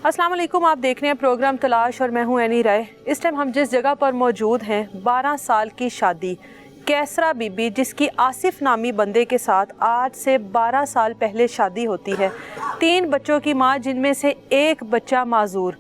अस्सलाम वालेकुम, आप देख रहे हैं प्रोग्राम तलाश और मैं हूं एनी राय। इस टाइम हम जिस जगह पर मौजूद हैं 12 साल की शादी कैसरा बीबी, जिसकी आसिफ नामी बंदे के साथ आज से 12 साल पहले शादी होती है। 3 बच्चों की मां, जिनमें से एक बच्चा माजूर।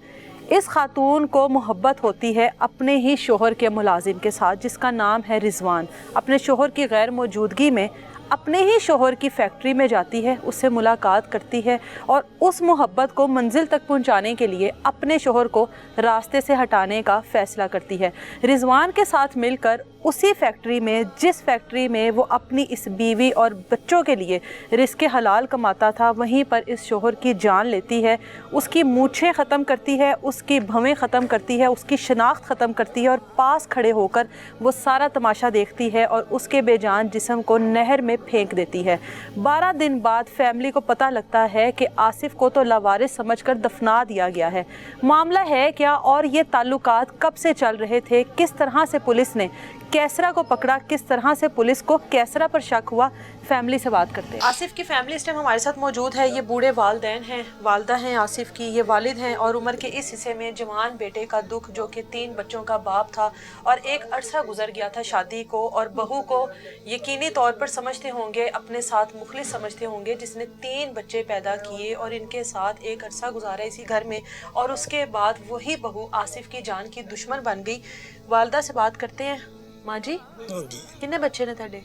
इस खातून को मोहब्बत होती है अपने ही शोहर के मुलाजिम के साथ, जिसका नाम है रिजवान। अपने शोहर की गैर मौजूदगी में अपने ही शोहर की फैक्ट्री में जाती है, उससे मुलाकात करती है और उस मोहब्बत को मंजिल तक पहुंचाने के लिए अपने शोहर को रास्ते से हटाने का फ़ैसला करती है। रिजवान के साथ मिलकर उसी फैक्ट्री में, जिस फैक्ट्री में वो अपनी इस बीवी और बच्चों के लिए रिज़्क़े हलाल कमाता था, वहीं पर इस शोहर की जान लेती है, उसकी मूछें ख़त्म करती है, उसकी भवें ख़त्म करती है, उसकी शनाख्त ख़त्म करती है और पास खड़े होकर वो सारा तमाशा देखती है और उसके बेजान जिस्म को नहर में फेंक देती है। 12 दिन बाद फैमिली को पता लगता है कि आसिफ को तो लावारिस समझकर दफना दिया गया है। मामला है क्या और ये ताल्लुकात कब से चल रहे थे, किस तरह से पुलिस ने कैसरा को पकड़ा, किस तरह से पुलिस को कैसरा पर शक हुआ, फैमिली से बात करते हैं। आसिफ की फैमिली इस टाइम हमारे साथ मौजूद है। ये बूढ़े वालदैन हैं, वालदा हैं आसिफ की, ये वालिद हैं और उम्र के इस हिस्से में जवान बेटे का दुख, जो कि 3 बच्चों का बाप था और एक अरसा गुजर गया था शादी को, और बहू को यकीनी तौर पर समझते होंगे, अपने साथ मुखलिस समझते होंगे, जिसने 3 बच्चे पैदा किए और इनके साथ एक अरसा गुजारा इसी घर में, और उसके बाद वही बहू आसिफ की जान की दुश्मन बन गई। वालदा से बात करते हैं। माँ जी, कितने बच्चे ने तेरे?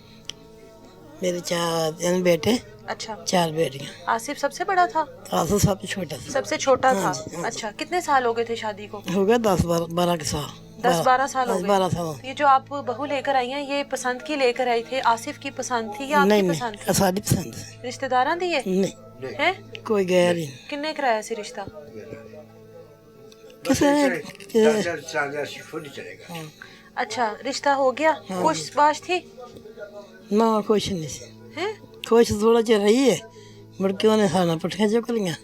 मेरे 4 बेटे। अच्छा, 4 बेटियां। आसिफ सबसे बड़ा था? आसिफ सबसे छोटा था। सबसे छोटा था। हाँ अच्छा, कितने साल हो गए थे शादी को? हो गया 10-12 के साल। 10-12 साल हो गए। 12 साल। ये जो आप बहू लेकर आई हैं, ये पसंद की लेकर आई थे? आसिफ की पसंद थी या आपकी पसंद थी? सारी पसंद है। रिश्तेदारां दी है? नहीं हैं? कोई गैर ही किन्ने कराया सी रिश्ता? अच्छा, रिश्ता हो गया। खुश बाश थी ना? खुश नहीं सी। हैं? खुश थोड़ा चिर रही है, मुड़ के उन्हें साना पुट्ठियां चुकलियां,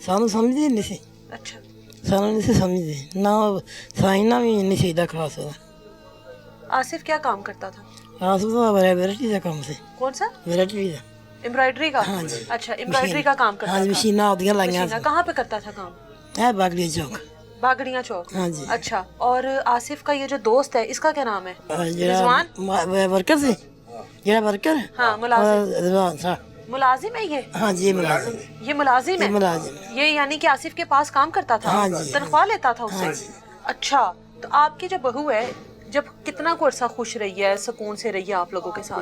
सानू समझदी नहीं सी। अच्छा, सानू नहीं सी समझदी ना, साई ना भी नहीं सीधा खास होता। आसिफ क्या काम करता था? आसिफ तो वैरायटी का काम से। कौन सा? वैरायटी का। एम्ब्रॉयडरी का? हाँ जी। अच्छा, एम्ब्रॉयडरी का काम करता हाँ, था। मशीना होती लाइया। कहाँ पे करता था काम? है बागड़ी चौक। बागड़ियाँ चौक। हाँ जी। अच्छा, और आसिफ का ये जो दोस्त है, इसका क्या नाम है? रिजवान। वर्कर से जरा वर्कर। हाँ, मुलाजिम। रिजवान सा मुलाजिम है ये? हाँ जी, मुलाजिम। ये मुलाजिम है? मुलाजिम। ये यानी कि आसिफ के पास काम करता था? हाँ जी। तनख्वाह लेता था उससे? हाँ जी। अच्छा, तो आपकी जो बहू है, जब कितना को अरसा खुश रही है, सुकून से रही है आप लोगों के साथ?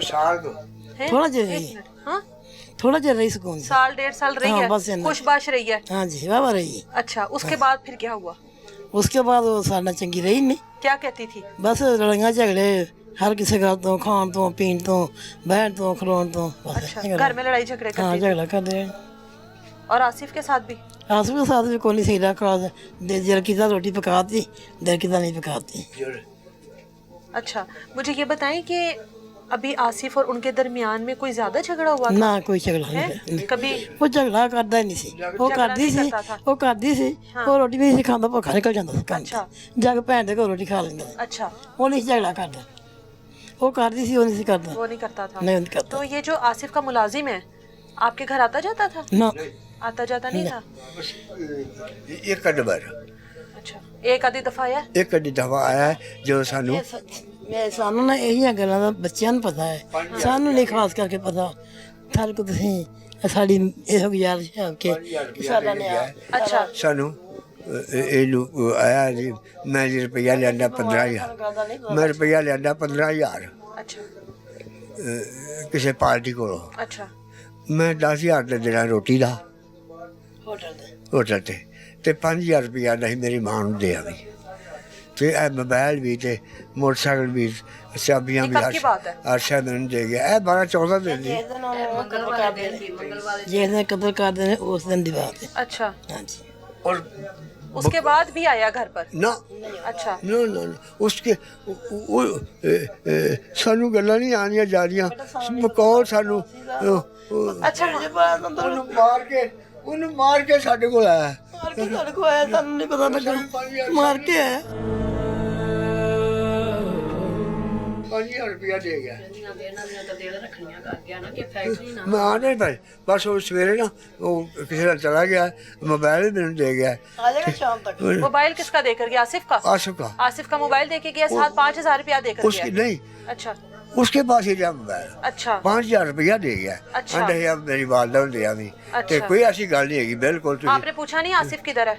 हैं? थोड़ा देर एक रही। मिनट, हाँ? थोड़ा देर रही सुकून से। साल 1.5 साल रही हाँ, है? बस इतना। खुश बाश रही है? हाँ जी, वाह रही। अच्छा, उसके बाद फिर क्या हुआ? उसके बाद वो साढ़े चंगी रही नहीं। क्या कहती थी? बस लड़ाइयां झगड़े हर किसी गल तो, खान तो, पीन तो, बहन तो, खलोन तो। अच्छा, घर में लड़ाई झगड़े हाँ, करती थी? झगड़ा करते। और आसिफ के साथ भी? आसिफ के साथ भी कोई नहीं सही रखा। दिल की रोटी पकाती, दिल की नहीं पकाती। अच्छा, मुझे ये बताएं कि अभी आसिफ और उनके दरमियान में कोई ज्यादा झगड़ा हुआ था? ना, कोई झगड़ा नहीं। कभी? वो झगड़ा करता ही नहीं सी। वो करदी सी, वो करदी सी। वो रोटी भी नहीं खांदा, भुखा निकल जांदा सी काम अच्छा। ते। जा के भैन दे कोल रोटी खा लेंदा। अच्छा, वो नहीं झगड़ा करदा। वो करदी सी, वो नहीं सी करदा। वो नहीं करता था? नहीं करता। तो ये जो आसिफ का मुलाजिम है, आपके घर आता जाता था? ना, आता जाता नहीं था? एक बार अच्छा, एक आधी दफा आया? एक दफा आया है जो सानू मैं सानू ना यही गल्लां दा बच्चियां नूं पता है, सानू नहीं खास करके पता। थारे को तुसीं साडी इहो गुजारिश है कि साडा ने अच्छा, सानू ਇਹਨੂੰ ਆਇਆ ਜੀ ਮੈਂ ਜੀ ਰੁਪਈਆ ਲਿਆਂਦਾ 15,000 ਮੈਂ ਰੁਪਈਆ ਲਿਆਂਦਾ 15,000 अच्छा, ਕਿਸੇ ਪਾਰਟੀ ਕੋਲੋਂ अच्छा, ਮੈਂ 10,000 ਦੇ ਦੇਣਾ ਰੋਟੀ ਦਾ होटल दे। ਹੋਟਲ ਤੇ 5,000 ਰੁਪਈਆ ਨਹੀਂ ਮੇਰੀ ਮਾਂ ਨੂੰ ਦੇ ਆਵੀ ਤੇ ਇਹ ਮੋਬਾਈਲ ਵੀ ਤੇ ਮੋਟਰਸਾਈਕਲ ਵੀ ਚਾਬੀਆਂ ये ਵੀ कब की बात है? ਅਰਸ਼ਾ ਮੈਨੂੰ ਦੇ ਗਿਆ ਇਹ 12-14 ਦਿਨ ਦੀ जिस दिन कदर करते हैं उस दिन दी बात है। अच्छा, हाँ जी। और उसके बाद भी आया घर पर? ना अच्छा, ना ना ना, उसके सानू गल्लां नहीं आनियां जा रहियां बकौल सानू अच्छा, ਉਹਨੂੰ ਮਾਰ ਕੇ ਸਾਡੇ ਕੋਲ ਆਇਆ मार के साढ़े को आया, सानू नहीं पता लगा। मार के आया। 5000 ਰੁਪਇਆ ਦੇ ਗਿਆ ਮੈਂ ਆ ਨਹੀਂ ਭਾਈ ਬਸ ਉਹ ਸਵੇਰੇ ਨਾ ਉਹ ਕਿਸੇ ਦਾ ਚਲਾ ਗਿਆ मोबाइल भी मैंने दे गया ਆ ਜਾਏਗਾ ਸ਼ਾਮ ਤੱਕ मोबाइल किसका देकर गया? आसिफ का? आसिफ का आसिफ का मोबाइल देके गया, साथ 5000 रुपया देकर उसकी गया। नहीं अच्छा उसके पास ही दिया मोबाइल अच्छा 5000 रुपया दे गया अच्छा। आंदा है मेरी वालदा ने दिया नहीं अच्छा। ते कोई ऐसी गल नहीं है बिल्कुल आपने पूछा नहीं आसिफ किधर है?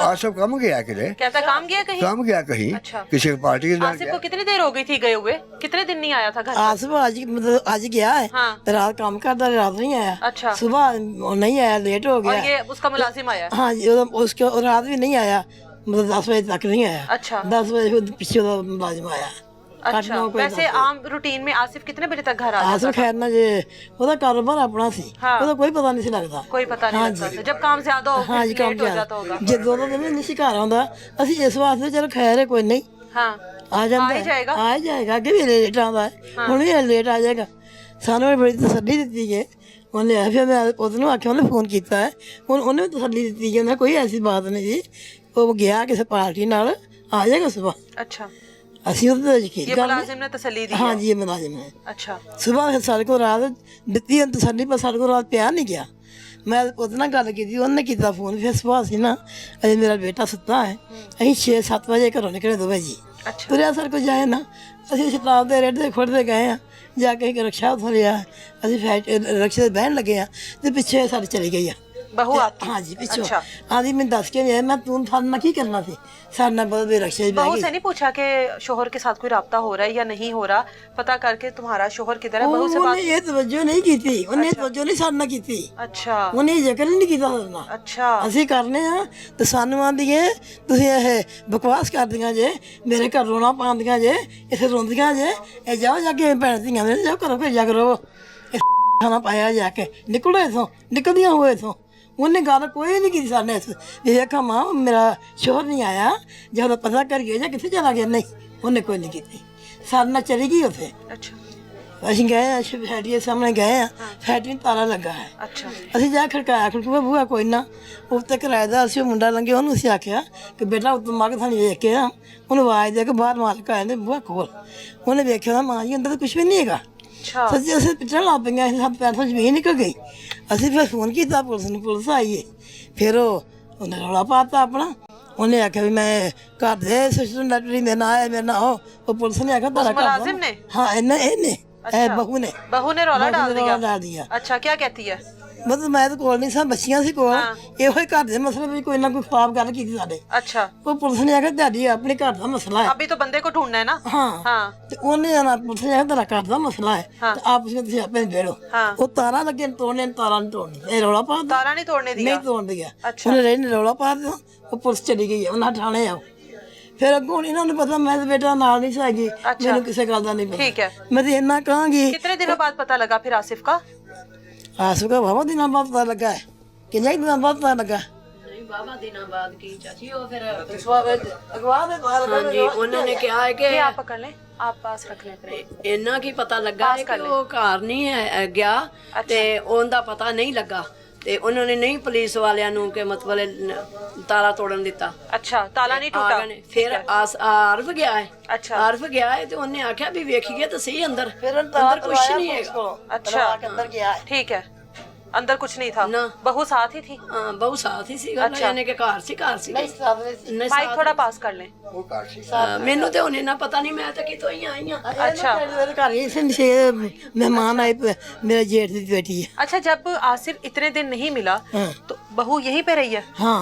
आसिफ कम गया किधरे कहता काम गया कहीं? काम गया कहीं अच्छा। किसी पार्टी के साथ आसिफ को कितनी देर हो गई थी गए हुए? कितने दिन नहीं आया था घर? आसिफ आज मतलब आज गया है हाँ। रात काम करता रात नहीं आया अच्छा। सुबह नहीं आया लेट हो और गया ये उसका मुलाजिम आया? हाँ जी उसके रात भी नहीं आया मतलब 10 बजे तक नहीं आया अच्छा 10 बजे फिर पीछे मुलाजिम आया अच्छा। वैसे आम रूटीन में आसिफ कितने बजे तक घर आ आसिफ खैर ना जे ਉਹਦਾ ਕਾਰੋਬਾਰ ਆਪਣਾ ਸੀ हाँ। ਉਹਦਾ ਕੋਈ ਪਤਾ ਨਹੀਂ ਸੀ ਲੱਗਦਾ कोई पता नहीं लगता था। जब काम ज्यादा हो ਹਾਂ ਜੀ ਕੰਮ लेट हो जाता होगा। ਜੇ ਦੋ ਦੋ ਦਿਨ ਨਹੀਂ ਸੀ ਘਰ ਆਉਂਦਾ ਅਸੀਂ ਇਸ ਵਾਸਤੇ ਚਲ ਖੈਰ ਹੈ ਕੋਈ ਨਹੀਂ हाँ ਆ ਜਾਂਦਾ ਆ ਹੀ ਜਾਏਗਾ। ਆ ਹੀ ਜਾਏਗਾ ਅੱਗੇ ਵੀ ਲੇਟ ਆਉਂਦਾ ਹੈ ਹੁਣ ਵੀ ਲੇਟ ਆ ਜਾਏਗਾ ਸਾਨੂੰ ਵੀ ਬੜੀ ਤਸੱਲੀ ਦਿੱਤੀ ਹੈ ਉਹਨੇ ਫਿਰ ਮੈਂ ਉਹਨੂੰ ਆਖਿਆ ਉਹਨੇ ਫੋਨ ਕੀਤਾ ਹੈ ਹੁਣ ਉਹਨੇ ਵੀ ਤਸੱਲੀ ਦਿੱਤੀ ਹੈ ਨਾ ਕੋਈ ਐਸੀ ਬਾਤ ਨਹੀਂ ਜੀ ਉਹ ਗਿਆ ਕਿਸੇ ਪਾਰਟੀ ਨਾਲ ਆ ਜਾਏਗਾ ਸਵੇਰ अच्छा ਅਸੀਂ ਉਹਦੇ ਤੇ ਯਕੀਨ ये ਕਰ मुलाजिम ने तसल्ली दी हाँ है। जी ये मुलाजिम है अच्छा सुबह फिर साढ़े को रात ਦਿੱਤੀ ਅੰਤ ਸਾਡੀ ਪਰ ਸਾਡੇ ਕੋਲ ਰਾਤ ਪਿਆ ਨਹੀਂ ਗਿਆ ਮੈਂ ਉਹਦੇ ਨਾਲ ਗੱਲ ਕੀਤੀ ਉਹਨੇ ਕੀਤਾ ਫੋਨ ਫਿਰ ਸੁਬਾਹ ਸੀ ਨਾ ਅਜੇ ਮੇਰਾ ਬੇਟਾ ਸੁੱਤਾ ਹੈ ਅਸੀਂ 6-7 ਵਜੇ ਘਰੋਂ ਨਿਕਲੇ ਦੋਵੇਂ ਜੀ अच्छा ਤੁਰਿਆ ਸਰ ਕੋ ਜਾਏ ਨਾ ਅਸੀਂ ਸ਼ਤਾਬ ਦੇ ਰੇਟ ਦੇ ਖੁੱਟਦੇ ਗਏ ਆ ਜਾ ਕੇ ਇੱਕ ਰਕਸ਼ਾ ਉੱਥੋਂ ਲਿਆ ਅਸੀਂ ਰਕਸ਼ੇ ਤੇ ਬਹਿਣ ਲੱਗੇ ਆ ਤੇ ਪਿੱਛੇ ਸਾਡੀ ਚਲੀ ਗਈ ਆ बहू आपकी? हाँ जी पिछो अच्छा। आदि मैं दस के नहीं मैं तू थाने ना की करना थी सारे ना बदल भी रक्षे बहू से नहीं पूछा कि शोहर के साथ कोई राब्ता हो रहा है या नहीं हो रहा? पता करके तुम्हारा शोहर किधर है? बहू से बात? ये तवज्जो नहीं की थी उन्हें तवज्जो नहीं सारे ना की थी अच्छा उन्हें जिक्र नहीं ਕੀਤਾ ਨਾ अच्छा ਅਸੀਂ ਕਰਨੇ ਆ ਤੇ ਸਾਨੂੰ ਆਂਦੀਆਂ ਤੁਸੀਂ ਇਹ ਬਕਵਾਸ ਕਰਦੀਆਂ ਜੇ ਮੇਰੇ ਘਰ ਰੋਣਾ ਪਾਉਂਦੀਆਂ ਜੇ ਇੱਥੇ ਰੋਂਦੀਆਂ ਜੇ ਇਹ ਜਾਓ ਜਾ ਕੇ ਭੈਣ ਦੀਆਂ ਮੇਰੇ ਜਾਓ ਕਰੋ ਭੇਜਿਆ ਕਰੋ ਇਹ ਖਾਣਾ ਪਾਇਆ ਜਾ ਕੇ ਨਿਕਲੋ ਇਥੋਂ ਨਿਕਲਦੀਆਂ ਹੋਏ ਇਥੋਂ ਉਹਨੇ ਗੱਲ ਕੋਈ ਨਹੀਂ ਕੀਤੀ ਸਾਡੇ ਵੀ ਵੇਖਾਂ ਮਾਂ ਮੇਰਾ ਸ਼ੋਹਰ ਨਹੀਂ ਆਇਆ ਜਦੋਂ ਪਤਾ ਕਰ ਗਿਆ ਜਾਂ ਕਿੱਥੇ ਚਲਾ ਗਿਆ ਨਹੀਂ ਉਹਨੇ ਕੋਈ ਨਹੀਂ ਕੀਤੀ ਸਾਡੇ ਨਾਲ ਚਲੀ ਗਈ ਉੱਥੇ अच्छा ਅਸੀਂ ਗਏ ਆ ਫੈਕਟਰੀ ਦੇ ਸਾਹਮਣੇ ਗਏ ਆ ਫੈਕਟਰੀ ਨੂੰ ਤਾਲਾ ਲੱਗਾ ਹੈ अच्छा ਅਸੀਂ ਜਾ ਖੜਕਾਇਆ ਖੜਕੂਆ ਬੂਆ ਕੋਈ ਨਾ ਉੱਤੇ ਕਿਰਾਏਦਾਰ ਸੀ ਉਹ ਮੁੰਡਾ ਲੰਘੇ ਉਹਨੂੰ ਅਸੀਂ ਆਖਿਆ ਕਿ ਬੇਟਾ ਉੱਤੋਂ ਮੱਗ ਥਾਣੀ ਵੇਖ ਕੇ ਆ ਉਹਨੂੰ ਆਵਾਜ਼ ਦੇ ਕੇ ਬਾਹਰ ਮਾਲਕ ਆਏ ਨੇ ਬੂਆ ਖੋਲ ਉਹਨੇ ਵੇਖਿਆ ਮਾਂ ਜੀ ਅੰਦਰ ਤਾਂ ਕੁਝ ਵੀ ਨਹੀਂ ਹੈਗਾ अच्छा ਸੱਚੀ ਅਸੀਂ ਪਿੱਛੇ ਲਾ ਪਈਆਂ ਅਸੀਂ ਸਭ ਪੈਰ ਤੋਂ ਜ਼ਮੀਨ ਨਿਕਲ ਗਈ ਅਸੀਂ ਫਿਰ ਫੋਨ ਕੀਤਾ ਪੁਲਿਸ ਨੂੰ ਪੁਲਿਸ ਆਈ ਹੈ ਫਿਰ ਉਹਨੇ ਰੌਲਾ ਪਾਤਾ ਆਪਣਾ ਉਹਨੇ ਆਖਿਆ ਵੀ ਮੈਂ ਘਰ ਦੇ ਸਿਸਟਮ ਡਾਕਟਰੀ ਮੇਰੇ ਨਾਲ ਆਇਆ ਮੇਰੇ ਨਾਲ ਉਹ ਪੁਲਿਸ ਨੇ ਆਖਿਆ ਤਾਰਾ मुलाजिम ने? ਹਾਂ ਇਹਨੇ ਇਹ ਬਹੂ ਨੇ बहू ने रौला डाल दिया? डाल दिया अच्छा क्या कहती है? ਮਤਲਬ ਮੈਂ ਤਾਂ ਕੋਲ ਨਹੀਂ ਸਾਂ ਬੱਚੀਆਂ ਸੀ ਕੋਲ ਇਹੋ ਹੀ ਘਰ ਦੇ ਮਸਲੇ ਵਿੱਚ ਕੋਈ ਨਾ ਕੋਈ ਖਰਾਬ ਗੱਲ ਕੀਤੀ ਸਾਡੇ अच्छा ਉਹ ਪੁਲਿਸ ਨੇ ਆਖਿਆ ਤੁਹਾਡੀ ਆਪਣੇ ਘਰ ਦਾ ਮਸਲਾ ਹੈ अभी तो बंदे को ढूंढना है ना? ਹਾਂ हाँ ਤੇ ਉਹਨੇ ਨਾ ਪੁਲਿਸ ਨੇ ਆਖਿਆ ਤੁਹਾਡਾ ਘਰ ਦਾ ਮਸਲਾ ਹੈ ਤੇ ਆਪਸ ਵਿੱਚ ਤੁਸੀਂ ਆਪੇ ਨਿਬੇੜੋ हाँ ਉਹ ਤਾਰਾਂ ਲੱਗੇ ਤੋੜਨੇ ਤਾਰਾਂ ਨਹੀਂ ਤੋੜਨੀ ਇਹ ਰੌਲਾ ਪਾ ਦਿੱਤਾ तारा नहीं तोड़ने दिया? ਨਹੀਂ ਤੋੜ ਦਿਆ अच्छा। ਉਹਨੇ ਰਹਿਣ ਰੌਲਾ ਪਾ ਦਿੱਤਾ ਉਹ ਪੁਲਿਸ ਚਲੀ ਗਈ ਉਹਨਾਂ ਥਾਣੇ ਆਓ ਫਿਰ ਅੱਗੋਂ ਇਹਨਾਂ ਨੂੰ ਪਤਾ ਮੈਂ ਤੇ ਬੇਟਾ ਨਾਲ ਨਹੀਂ ਸਾਗੀ ਮੈਨੂੰ ਕਿਸੇ ਗੱਲ ਦਾ ਨਹੀਂ ਪਤਾ ठीक है। ਮੈਂ ਤੇ ਇੰਨਾ ਕਹਾਂਗੀ कितने दिनों बाद पता लगा फिर आसिफ का? ਆਸੂ ਦਾ ਬਾਬਾ ਦਿਨਾਂ ਬਾਅਦ ਪਤਾ ਲੱਗਾ ਹੈ ਕਿੰਨੇ ਦਿਨਾਂ ਬਾਅਦ ਪਤਾ ਲੱਗਾ ਬਾਬਾ ਦਿਨਾਂ ਬਾਅਦ ਕੀ ਚਾਚੀ ਉਹ ਫਿਰ ਅਗਵਾ ਦੇ ਬਾਹਰ ਹਾਂਜੀ ਉਹਨਾਂ ਨੇ ਕਿਹਾ ਹੈ ਕਿ ये आप पकड़ लें, आप पास रख लें फिर। ਇੰਨਾ ਕੀ ਪਤਾ ਲੱਗਾ ਹੈ ਕਿ ਉਹ ਘਰ ਨਹੀਂ ਗਿਆ ਤੇ ਉਹਦਾ ਪਤਾ ਨਹੀਂ ਲੱਗਾ ਤੇ ਉਹਨਾਂ ਨੇ ਨਹੀਂ ਪੁਲਿਸ ਵਾਲਿਆਂ ਨੂੰ ਕਿ ਮਤਲਬ ਤਾਲਾ ਤੋੜਨ ਦਿੱਤਾ अच्छा ताला नहीं टूटा? ਫਿਰ ਆਰਫ ਗਿਆ ਹੈ अच्छा ਆਰਫ ਗਿਆ ਹੈ ਤੇ ਉਹਨੇ ਆਖਿਆ ਵੀ ਵੇਖੀਏ ਤਾਂ ਸਹੀ ਅੰਦਰ ਫਿਰ ਅੰਦਰ ਕੁਝ ਨਹੀਂ ਹੈਗਾ अच्छा ਅੰਦਰ ਗਿਆ ठीक है। अंदर कुछ नहीं था? ना। बहू साथ ही थी? ਹਾਂ ਬਹੁ ਸਾਥ ਹੀ ਸੀਗਾ ਯਾਨੀ ਕਿ ਘਰ ਸੀ ਨਹੀਂ ਨਹੀਂ माइक थोड़ा पास कर लें। ਉਹ ਘਰ ਸੀ ਮੈਨੂੰ ਤੇ ਉਹਨੇ ਨਾ ਪਤਾ ਨਹੀਂ ਮੈਂ ਤਾਂ ਕਿਤੋਂ ਹੀ ਆਈ ਆ अच्छा ਘਰ ਹੀ ਸੀ ਮਹਿਮਾਨ ਆਏ ਮੇਰੇ ਜੇਠ ਦੀ ਬੇਟੀ ਹੈ अच्छा जब आसिफ इतने दिन नहीं मिला हाँ। तो बहू यहीं पे रही है? ਹਾਂ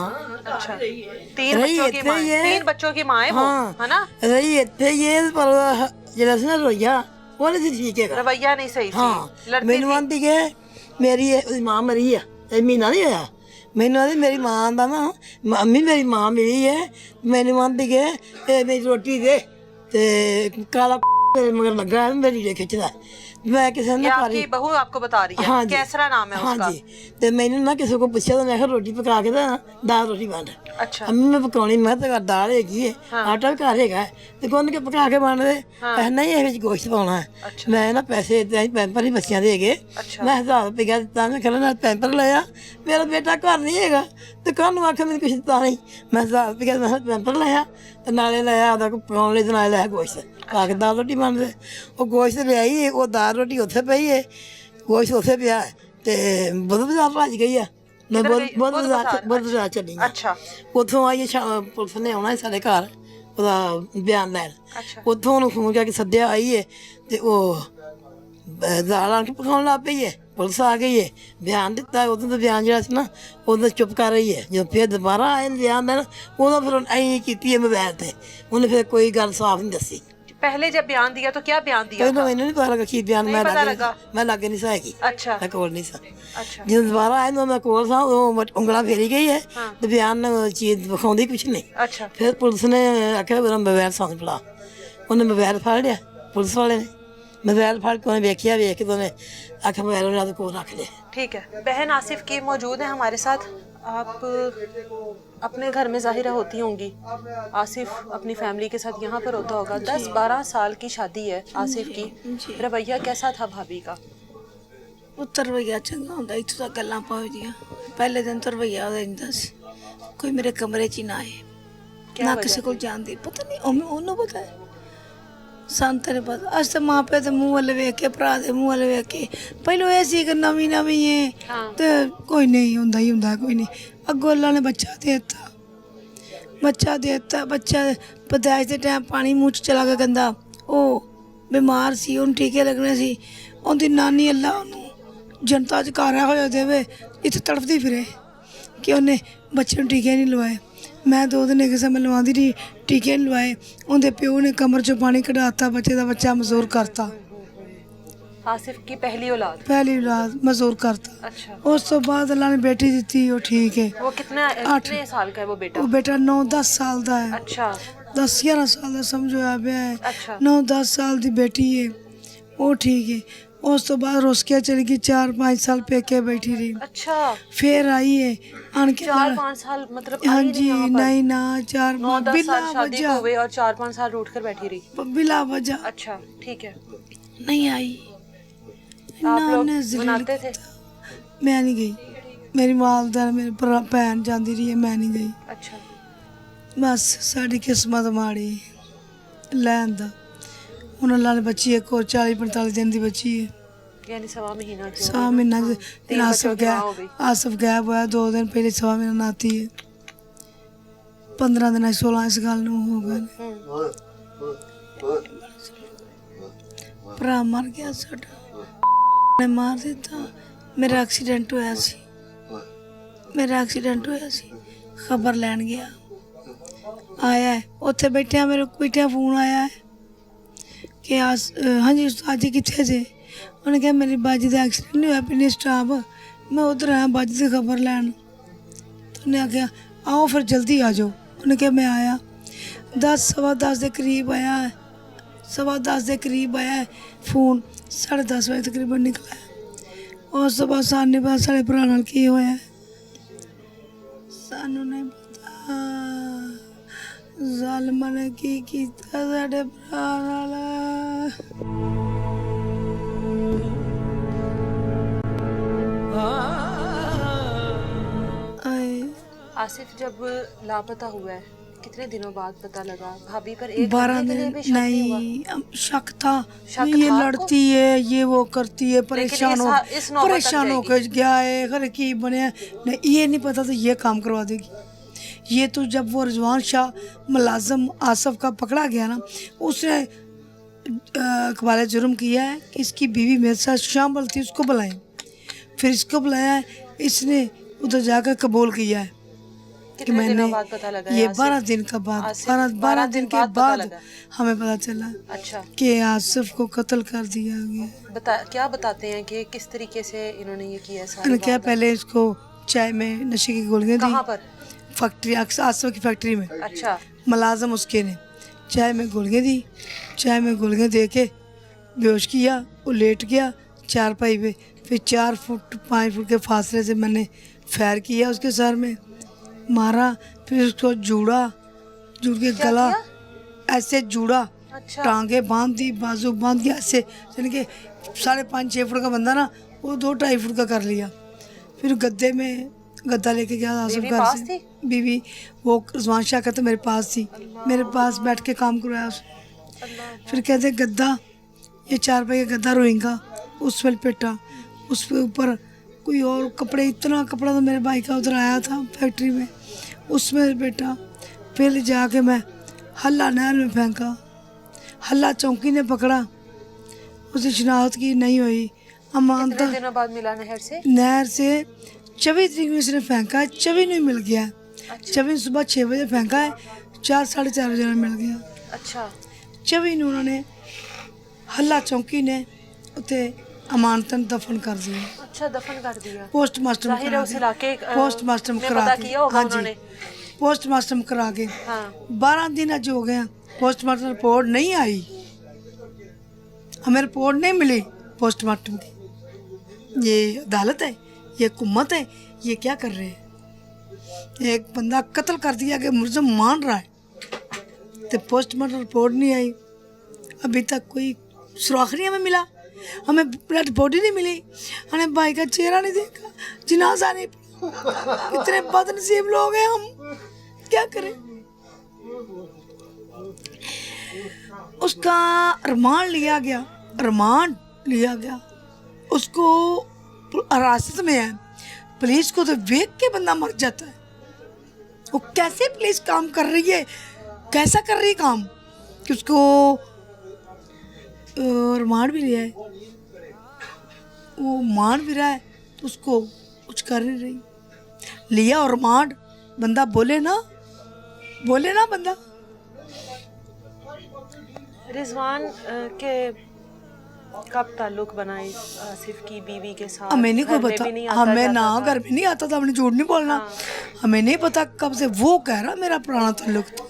अच्छा रही बच्चों की इतने माँ ही है। 3 बच्चों की माँ है वो, हाँ। है ना? ਰਹੀ ਇੱਥੇ ਹੀ ਹੈ ਪਰ ਜਿਹੜਾ ਸੀ ਨਾ ਰੋਈਆ ਉਹਨੇ ਸੀ ਠੀਕ ਹੈਗਾ रवैया नहीं सही ਹਾਂ थी, लड़ती ਮੈਨੂੰ थी। ਆਂਦੀ ਕਿ ਮੇਰੀ ਉਹਦੀ ਮਾਂ ਮਰੀ ਆ ਇਹ ਮਹੀਨਾ ਨਹੀਂ ਹੋਇਆ ਮੈਨੂੰ ਆਂਦੀ ਮੇਰੀ ਮਾਂ ਦਾ ਨਾ ਮੰਮੀ ਮੇਰੀ ਮਾਂ ਮਿਲੀ ਹੈ ਮੈਨੂੰ ਆਂਦੀ ਕਿ ਇਹ ਮੇਰੀ ਰੋਟੀ ਦੇ ਤੇ ਕਾਲਾ ਮੇਰੇ ਮਗਰ ਲੱਗਾ ਮੇਰੀ ਰੇ ਖਿੱਚਦਾ ਮੈਂ ਕਿਸੇ ਨੇ ये ਪਾਰੀ आपकी बहू आपको बता रही है? हाँ जी। कैसरा नाम है उसका? ਹਾਂਜੀ ਤੇ ਮੈਨੂੰ ਨਾ ਕਿਸੇ ਕੋ ਪੁੱਛਿਆ ਤਾਂ ਮੈਂ ਕਿਹਾ ਰੋਟੀ ਪਕਾ ਕੇ ਤਾਂ ਦਾਲ ਰੋਟੀ ਬਣ अच्छा ਅੰਮੀ ਮੈਂ ਪਕਾਉਣੀ ਮੈਂ ਤਾਂ ਦਾਲ ਹੈਗੀ ਹੈ ਆਟਾ ਵੀ ਘਰ ਹੈਗਾ ਤੇ ਕੋਨ ਕੇ ਪਕਾ ਕੇ ਬਣ ਦੇ ਨਹੀਂ ਇਹ ਵਿੱਚ ਗੋਸ਼ਤ ਪਾਉਣਾ ਹੈ ਮੈਂ ਨਾ ਪੈਸੇ ਇਦਾਂ ਹੀ ਪੈਂਪਰ ਹੀ ਬੱਚਿਆਂ ਦੇ ਹੈਗੇ ਮੈਂ 1000 ਰੁਪਏ ਦਿੱਤਾ ਮੈਂ ਕਹਿੰਦਾ ਨਾਲ ਪੈਂਪਰ ਲਿਆ ਮੇਰਾ ਬੇਟਾ ਘਰ ਨਹੀਂ ਹੈਗਾ ਤੇ ਕੱਲ ਨੂੰ ਆਖਿਆ ਮੈਨੂੰ ਕੁਛ ਦਿੱਤਾ ਨਹੀਂ ਮੈਂ 1000 ਰੁਪਏ ਮੈਂ ਪੈਂਪਰ ਲਿਆ ਤੇ ਨਾਲੇ ਲਾਇਆ ਉਹਦਾ ਕੋ ਪਰੌਂਠੇ ਦੇ ਨਾਲ ਲਾਇਆ ਗੋਸ਼ਤ ਪਾ ਕੇ ਦਾਲ ਰੋਟੀ ਬਣਦੇ ਉਹ ਗੋਸ਼ਤ ਲਿਆਈ ਉਹ ਦਾਲ ਰੋਟੀ ਉੱਥੇ ਪਈ ਹੈ ਗੋਸ਼ਤ ਉੱਥੇ ਪਿਆ ਹੈ, ਤੇ ਬੁੱਧ ਬਾਜ਼ਾਰ ਭੱਜ ਗਈ ਆ ਮੈਂ ਬੁੱਧ ਬਾਜ਼ਾਰ ਚੱਲੀ ਹਾਂ। अच्छा ਉੱਥੋਂ ਆਈ ਪੁਲਿਸ ਨੇ ਆਉਣਾ ਸੀ ਸਾਡੇ ਘਰ ਉਹਦਾ ਬਿਆਨ ਲੈਣ अच्छा ਉੱਥੋਂ ਉਹਨੂੰ ਫੋਨ ਕਰਕੇ ਸੱਦਿਆ ਆਈ ਹੈ ਤੇ ਉਹ ਦਾਲ ਆਣ ਕੇ ਪਕਾਉਣ ਲੱਗ ਪਈ ਹੈ ਪੁਲਿਸ ਆ ਗਈ ਹੈ ਬਿਆਨ ਦਿੱਤਾ ਉਦੋਂ ਦਾ ਬਿਆਨ ਜਿਹੜਾ ਸੀ ਨਾ ਉਦੋਂ ਚੁੱਪ ਕਰ ਰਹੀ ਹੈ ਜਦੋਂ ਫਿਰ ਦੁਬਾਰਾ ਆਏ ਨੇ ਬਿਆਨ ਦੇਣ ਉਦੋਂ ਫਿਰ ਐਂ ਕੀਤੀ ਹੈ ਮੋਬਾਈਲ ਤੇ ਉਹਨੇ ਫਿਰ ਕੋਈ ਗੱਲ ਸਾਫ਼ ਨਹੀਂ ਦੱਸੀ पहले जब बयान दिया तो क्या बयान दिया ਪਹਿਲਾਂ ਮੈਨੂੰ ਨਹੀਂ ਪਤਾ ਲੱਗਾ ਕੀ ਬਿਆਨ नहीं ਮੈਂ पता ਲੱਗੇ लगा ਮੈਂ ਲੱਗੇ ਨਹੀਂ ਸਾਂ ਹੈਗੀ अच्छा ਮੈਂ ਕੋਲ ਨਹੀਂ ਸਾਂ अच्छा ਜਦੋਂ ਦੁਬਾਰਾ ਆਏ ਨਾ ਮੈਂ ਕੋਲ ਸਾਂ ਉਹ ਉਂਗਲਾਂ ਫੇਰੀ ਗਈ ਹੈ हाँ ਤੇ ਬਿਆਨ ਚੀਜ਼ ਵਿਖਾਉਂਦੀ ਕੁਛ ਨਹੀਂ अच्छा ਫਿਰ ਪੁਲਿਸ ਨੇ ਆਖਿਆ ਮੇਰਾ ਮੋਬਾਈਲ ਸਾਨੂੰ ਫੜਾ ਉਹਨੇ ਮੋਬਾਈਲ ਫੜ ਲਿਆ ਪੁਲਿਸ ਵਾਲੇ ਨੇ ਮੋਬਾਈਲ ਫੜ ਕੇ ਉਹਨੇ ਵੇਖਿਆ ਵੇਖ ਕੇ ਉਹਨੇ ਆਖਿਆ ਮੋਬਾਈਲ ਉਹਨਾਂ ਦੇ ਕੋਲ ਰੱਖ ਲਿਆ ठीक है। बहन आसिफ की मौजूद है हमारे साथ। आप अपने घर में ज़ाहिरा होती होंगी, आसिफ अपनी फैमिली के साथ यहाँ पर होता होगा। 10-12 साल की शादी है आसिफ की, रवैया कैसा था भाभी का? ਉੱਤਰ ਰਵਈਆ ਚੰਗਾ ਹੁੰਦਾ ਇੱਥੋਂ ਤੱਕ ਗੱਲਾਂ ਪਹੁੰਚਦੀਆਂ ਪਹਿਲੇ ਦਿਨ ਤੋਂ ਰਵਈਆ ਉਹਦਾ ਇੰਦਾ ਸੀ ਕੋਈ ਮੇਰੇ ਕਮਰੇ 'ਚ ਹੀ ਨਾ ਆਏ ਨਾ ਕਿਸੇ ਕੋਲ ਜਾਂਦੀ ਪਤਾ ਨਹੀਂ ਉਹਨੂੰ ਪਤਾ ਹੈ ਸਾਨੂੰ ਤਾਂ ਨਹੀਂ ਪਤਾ ਅੱਜ ਤਾਂ ਮਾਂ ਪਿਓ ਦੇ ਮੂੰਹ ਵੱਲ ਵੇਖ ਕੇ ਭਰਾ ਦੇ ਮੂੰਹ ਵੱਲ ਵੇਖ ਕੇ ਪਹਿਲੋਂ ਇਹ ਸੀ ਕਿ ਨਵੀਂ ਹੈ ਤੇ ਕੋਈ ਨਹੀਂ ਹੁੰਦਾ ਹੀ ਹੁੰਦਾ ਕੋਈ ਨਹੀਂ ਅੱਗੋਂ ਅੱਲਾ ਨੇ ਬੱਚਾ ਦੇ ਦਿੱਤਾ ਬੱਚਾ ਪਦਾਇਸ਼ ਦੇ ਟਾਈਮ ਪਾਣੀ ਮੂੰਹ 'ਚ ਚਲਾ ਕੇ ਕਹਿੰਦਾ ਉਹ ਬਿਮਾਰ ਸੀ ਉਹਨੂੰ ਟੀਕੇ ਲੱਗਣੇ ਸੀ ਉਹਦੀ ਨਾਨੀ ਅੱਲਾ ਉਹਨੂੰ ਜਨਤਾ 'ਚ ਘਾਰਿਆ ਹੋਇਆ ਦੇਵੇ ਇੱਥੇ ਤੜਫਦੀ ਫਿਰੇ ਕਿ ਉਹਨੇ ਬੱਚੇ ਨੂੰ ਟੀਕੇ ਨਹੀਂ ਲਵਾਏ ਮੈਂ 2 ਦਿਨ ਕਿਸੇ ਮੈਂ ਲਵਾਉਂਦੀ ਰਹੀ ਟੀਕੇ ਨਹੀਂ ਲਵਾਏ ਉਹਦੇ ਪਿਓ ਨੇ ਕਮਰ 'ਚੋਂ ਪਾਣੀ ਕਢਾਤਾ ਬੱਚੇ ਦਾ ਬੱਚਾ ਮਜ਼ਦੂਰ ਕਰਤਾ आसिफ की पहली औलाद। ਪਹਿਲੀ ਔਲਾਦ ਮਜ਼ਦੂਰ ਕਰਤਾ अच्छा ਉਸ ਤੋਂ ਬਾਅਦ ਅੱਲਾ ਨੇ ਬੇਟੀ ਦਿੱਤੀ ਉਹ ਠੀਕ ਹੈ वो कितने साल का है वो बेटा? ਉਹ ਬੇਟਾ 9-10 ਸਾਲ ਦਾ ਹੈ अच्छा 10-11 ਸਾਲ ਦਾ ਸਮਝੋ ਆ ਪਿਆ ਹੈ अच्छा 9-10 ਸਾਲ ਦੀ ਬੇਟੀ ਹੈ ਉਹ ਠੀਕ ਹੈ ਉਸ ਤੋਂ ਬਾਅਦ ਰੁੱਸ ਕੇ ਚਲੀ ਗਈ 4-5 ਸਾਲ ਪੇਕੇ ਬੈਠੀ ਰਹੀ अच्छा ਫਿਰ ਆਈ ਹੈ ਆਣ ਕੇ 4-5 साल मतलब हाँ जी नहीं ना 4 9-10 बिला साल शादी को वजह हुए और 4-5 साल रूठ कर बैठी रही। बिला वजह अच्छा ठीक है। नहीं आई आप ना लोग ने जिल मनाते थे? मैं नहीं गई मेरी वालदा मेरी भैन जाती रही है मैं नहीं गई अच्छा बस साड़ी किस्मत माड़ी लैन दा हुन अल्लाह ने बच्ची एक और 40-45 दिन दी बच्ची है यानी 1.5 महीना की 100 महीना तीन बच्चों की माँ हो गई। आसफ गायब हुआ 2 दिन पहले 100 महीना नाती है 15 दिन 16 इस गल नूं हो गए भरा मर गया साडा ने मार दिता मेरा एक्सीडेंट होया सी खबर लैन गया आया है उत्थे बैठे मेरे कोई फोन आया है कि हाँ जी उस्ताद जी कितने से उन्हें कहा मेरी बाजी का एक्सीडेंट नहीं हुआ पिंडी स्टाफ मैं उधर आया बाजी की खबर लैन तो उन्हें आख्या आओ फिर जल्दी आ जाओ उन्हें कहा मैं आया 10-10:15 के करीब आया है 10:15 के करीब आया है फोन 10:30 बजे तकरीबन निकला है उस तो बाद सानू पता साढ़े भरा नाल की होया है सानू नहीं पता ज़ालिमां ने की कीता साढ़े भरा नाल आसिफ जब लापता हुआ है कितने दिनों बाद पता लगा? भाभी पर एक 12 महीने के लिए दिन भी शक नहीं हुआ? नहीं शक था शक ये था लड़ती है ये वो करती है परेशान हो इस नौबत तक परेशान होकर गया है घर की बने नहीं ये नहीं पता था ये काम करवा देगी ये तो जब वो रिजवान शाह मुलाजम आसफ का पकड़ा गया ना उसने अखबार जुर्म किया है कि इसकी बीवी मेरे साथ शामिल थी उसको बुलाएं फिर इसको बुलाया है इसने उधर जाकर कबूल किया है कि कितने मैंने दिनों बाद पता लगा ये आसिफ? 12 दिन का बाद आसिफ 12 दिन के बाद पता बाद लगा। हमें पता चला अच्छा कि आसिफ को कत्ल कर दिया गया क्या बताते हैं कि किस तरीके से इन्होंने ये किया सारी मैंने क्या वारदात? पहले इसको चाय में नशे की गोलियां दी कहाँ पर? फैक्ट्री आसिफ की फैक्ट्री में अच्छा मुलाजम उसके ने चाय में गोलियां दी चाय में गोलियां दे के बेहोश किया वो लेट गया 4 पाई पे फिर 4 फुट 5 फुट के फासले से मैंने फायर किया उसके सर में मारा फिर उसको जुड़ के गला ऐसे जुड़ा अच्छा टांगे बांध दी बाजू बांध के ऐसे यानी कि 5.5-6 फुट का बंदा ना वो 2-2.5 फुट का कर लिया फिर गद्दे में गद्दा लेके गया आसिफ बीवी घर पास से। थी? बीवी वो रिजवान शाह का तो मेरे पास थी, मेरे पास बैठ के काम करवाया उसने। फिर कहते गद्दा, ये 4 रुपये का गद्दा रोएगा, उस पर लपेटा, उसके ऊपर कोई और कपड़े, इतना कपड़ा तो मेरे भाई का उधर आया था फैक्ट्री में, उसमें लपेटा। फिर जाके मैं हल्ला नहर में फेंका, हल्ला चौकी ने पकड़ा, उसे शनाख्त की नहीं हुई। अमान कितने तक दिनों बाद मिला नहर से? नहर से 24 तरीक में उसने फेंका है, 24 नहीं मिल गया। 24 सुबह 6 बजे फेंका है, 4 साढ़े 4 बजे में मिल गया। अच्छा 24 ਨੂੰ ਉਹਨਾਂ ਨੇ ਹੱਲਾ ਚੌਂਕੀ ਨੇ ਉੱਤੇ अमानतन दफन कर दिया। अच्छा दफन कर दिया। पोस्टमास्टम जाहिर है उस इलाके पोस्टमास्टम में करा पता के, किया होगा हाँ जी, उन्होंने। पोस्टमास्टम करा के हाँ 12 दिन अज हो गए, पोस्टमार्टम रिपोर्ट नहीं आई, हमें रिपोर्ट नहीं मिली पोस्टमार्टम की। ये अदालत है, ये हुकूमत है, ये क्या कर रहे हैं? एक बंदा कत्ल कर दिया कि मुलज़म मान रहा है, तो पोस्टमार्टम रिपोर्ट नहीं आई, अभी तक कोई सुराख नहीं हमें मिला, हमें ब्लड बॉडी नहीं मिली, हमें भाई का चेहरा नहीं देखा, जनाजा नहीं पड़ा। इतने बदनसीब लोग हैं हम, क्या करें? उसका रिमांड लिया गया, रिमांड लिया गया, उसको हिरासत में है। पुलिस को तो देख के बंदा मर जाता है। वो कैसे पुलिस काम कर रही है, कैसा कर रही है काम कि उसको रिमांड भी लिया है, वो मान भी रहा है तो उसको कुछ कर नहीं रही। लिया और रिमांड, बंदा बोले ना बंदा। रिजवान के कब ताल्लुक बना इस आसिफ की बीवी के साथ? हमें नहीं कोई घर में पता, भी नहीं आता हमें जाता ना था। घर में नहीं आता था, हमने झूठ नहीं बोलना। हमें नहीं पता कब से, वो कह रहा मेरा पुराना ताल्लुक था।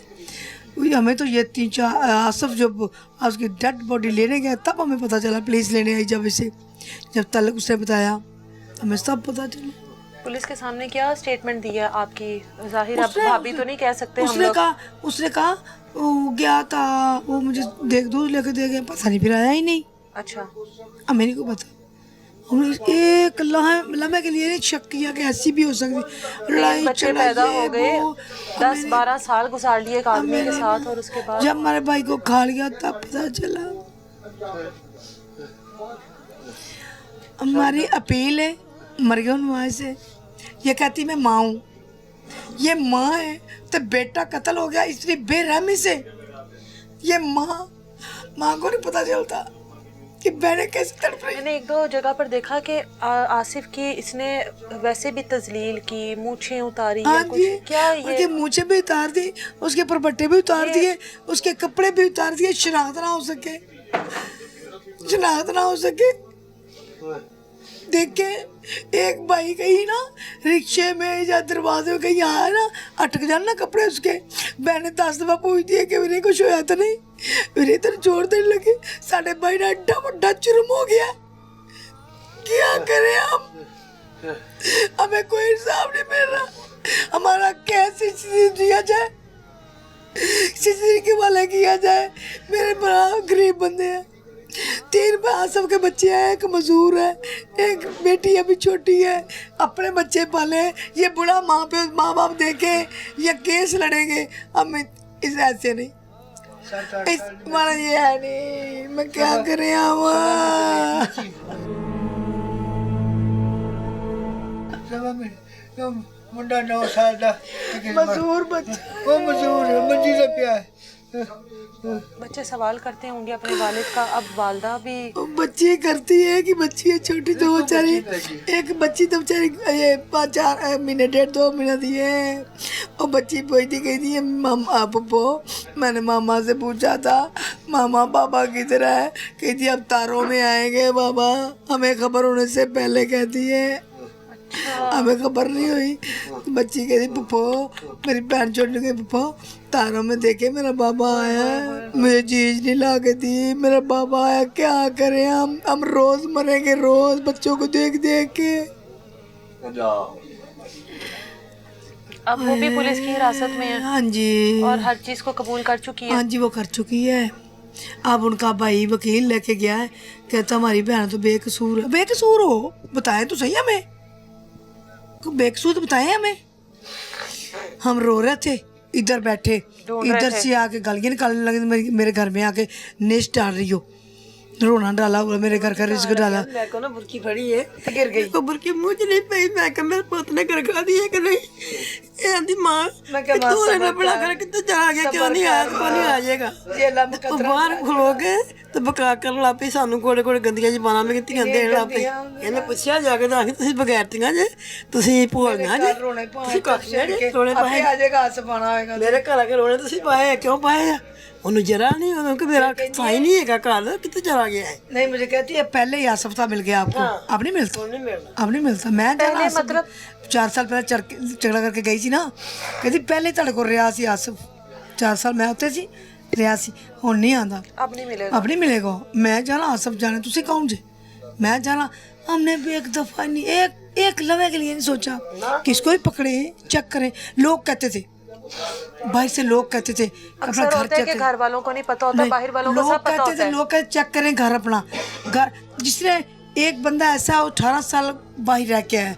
हमें तो ये 3-4 आसिफ जब उसकी डेड बॉडी लेने गया तब हमें पता चला, पुलिस लेने आई जब इसे, जब ताल्लुक उसने बताया हमें सब पता चला। पुलिस के सामने क्या स्टेटमेंट दिया आपकी? जाहिर अब भाभी तो नहीं कह सकते हम लोग। उसने कहा वो गया था, वो मुझे दूध लेके दे गया, पता नहीं, फिर आया ही नहीं। अच्छा हमें नहीं को पता, हमने एक लम्हे के लिए शक किया कि ऐसी भी हो सकती लड़ाई बच्चे झगड़ा, पैदा ये हो गए, वो। 10-12 साल गुजार लिए एक आदमी के साथ, और उसके बाद जब हमारे भाई को खा लिया तब पता चला। हमारी अपील है मरियम माँ से, ये कहती मैं माँ हूँ, ये माँ है तो बेटा कत्ल हो गया इसलिए बेरहमी से। ये माँ को नहीं पता चलता कि बहनें कैसे तड़प रही। मैंने 1-2 जगह पर देखा कि आसिफ की इसने वैसे भी तजलील की, मूछें उतारी या हाँ कुछ, जी, क्या उसके ये मूछे भी उतार दी, उसके परबट्टे भी उतार दिए, उसके कपड़े भी उतार दिए, शनाख्त ना हो सके, शनाख्त ना हो सके। देखे एक भाई कहीं ना रिक्शे में या दरवाजे में कहीं आया ना, अटक जाना कपड़े उसके, मैंने 10 दफा पूछ दिया कि मेरे कुछ होया तो नहीं, मेरे इधर जोर देने लगे। साढ़े भाई ना एड्डा बड़ा जुर्म हो गया, क्या करें हम, हमें कोई इंसाफ नहीं मिल रहा। हमारा कैसे दिया जाए, सीसी के वाला किया जाए। मेरे बड़ा गरीब बंदे हैं, 3 आसिफ के बच्चे हैं, एक मजदूर है, एक बेटी अभी छोटी है, अपने बच्चे पाले, ये बुढ़ा माँ बाप देखे, ये केस लड़ेंगे। हम इस ऐसे नहीं, इस हमारा ये है नहीं, मैं क्या करें मुंडा 9 साल का मजदूर बच्चा, वो मजदूर है, मंजी से पिया है। बच्चे सवाल करते होंगे अपने वालिद का, अब वालदा भी बच्ची करती है कि बच्ची है छोटी तो बेचारी, एक बच्ची तो बेचारी ये 5-4 महीने 1.5-2 महीने दी है। और बच्ची पूछती गई थी मामा पप्पो, मैंने मामा से पूछा था मामा पापा किधर है, कहती अब तारों में आएंगे बाबा, हमें खबर होने से पहले कहती है, हमें खबर नहीं हुई। बच्ची कहती पप्पो, मेरी बहन छोड़ने गई, पप्पो तारों में देखे मेरा बाबा आया है, मुझे चीज नहीं ला के दी, मेरा बाबा आया, क्या करें हम रोज मरेंगे, रोज बच्चों को देख देख के। अब वो भी पुलिस की हिरासत में है हाँ जी, और हर चीज को कबूल कर चुकी है। हाँ जी, वो कर चुकी है। अब उनका भाई वकील लेके गया है, कहता हमारी बहन तो बेकसूर है। बेकसूर हो बताएं तो सही हमें, बेकसूर बताए हमें। हम रो रहे थे इधर बैठे, इधर से आके गालियाँ निकालने लगे, मेरे घर में आके नेस्ट डाल रही हो, रोना डाला हुआ मेरे घर का रिस्क डाला। मैं को ना बुरकी फड़ी है गिर गई, को बुरकी मुंह च नहीं पई। मैं कहा मेरे पुत ने घर खा दी है कि नहीं? ये आंधी मां तू रहना बड़ा कर कितने चला गया, क्यों नहीं आया? क्यों नहीं आ जाएगा? ਉਹ ਬਾਹਰ ਖਲੋ ਕੇ ਤੇ ਬਕਾ ਕਰਨ ਲੱਗ ਪਈ ਸਾਨੂੰ, ਕੋੜੇ ਕੋੜੇ ਗੰਦੀਆਂ ਜ਼ਬਾਨਾਂ ਮੈਂ ਕਿਤੀਆਂ ਦੇਣ ਲੱਗ ਪਈ। ਇਹਨੇ ਪੁੱਛਿਆ ਜਾ ਕੇ ਤਾਂ ਤੁਸੀਂ ਬਗੈਰਤੀਆਂ ਜੇ, ਤੁਸੀਂ ਭੋਲੀਆਂ ਜੇ, ਤੁਸੀਂ ਕੱਖਿਆ ਜੇ, ਰੋਣੇ ਪਾਏ ਆ ਜਾਏਗਾ, ਹੱਸ ਪਾਣਾ ਹੋਏਗਾ ਮੇਰੇ ਘਰ ਆ ਕੇ ਰੋਣੇ ਤੁਸੀਂ ਪਾਏ, ਕਿਉਂ ਪਾਏ ਆ? ਉਹਨੂੰ जरा नहीं, उन्होंने कि मेरा साई नहीं है घर, कितने चला गया है? नहीं, मुझे कहती है पहले ही आसफ था मिल गया आपको। अब नहीं मिलता, अब नहीं मिलता। मैं मतलब 4 साल पहले झगड़ा करके गई थी ना, कहती पहले ही तेरे को रहा सी आसफ, 4 साल मैं उत्ते सी रहा सी, हुण नहीं आंदा, अब नहीं मिलेगा। मैं जाना आसफ जाने, तुसी कौन जे? मैं जाना। हमने भी एक दफा नहीं, एक लम्हे के लिए नहीं सोचा, किसको भी पकड़े चेक करें। लोग कहते थे, बाहर से लोग कहते थे अपना घर चेक करें, घर वालों को नहीं पता होता, बाहर वालों को सब पता होता है। लोग कहते चेक करें घर अपना, घर। जिसने एक बंदा ऐसा 18 साल बाहर रह के आया,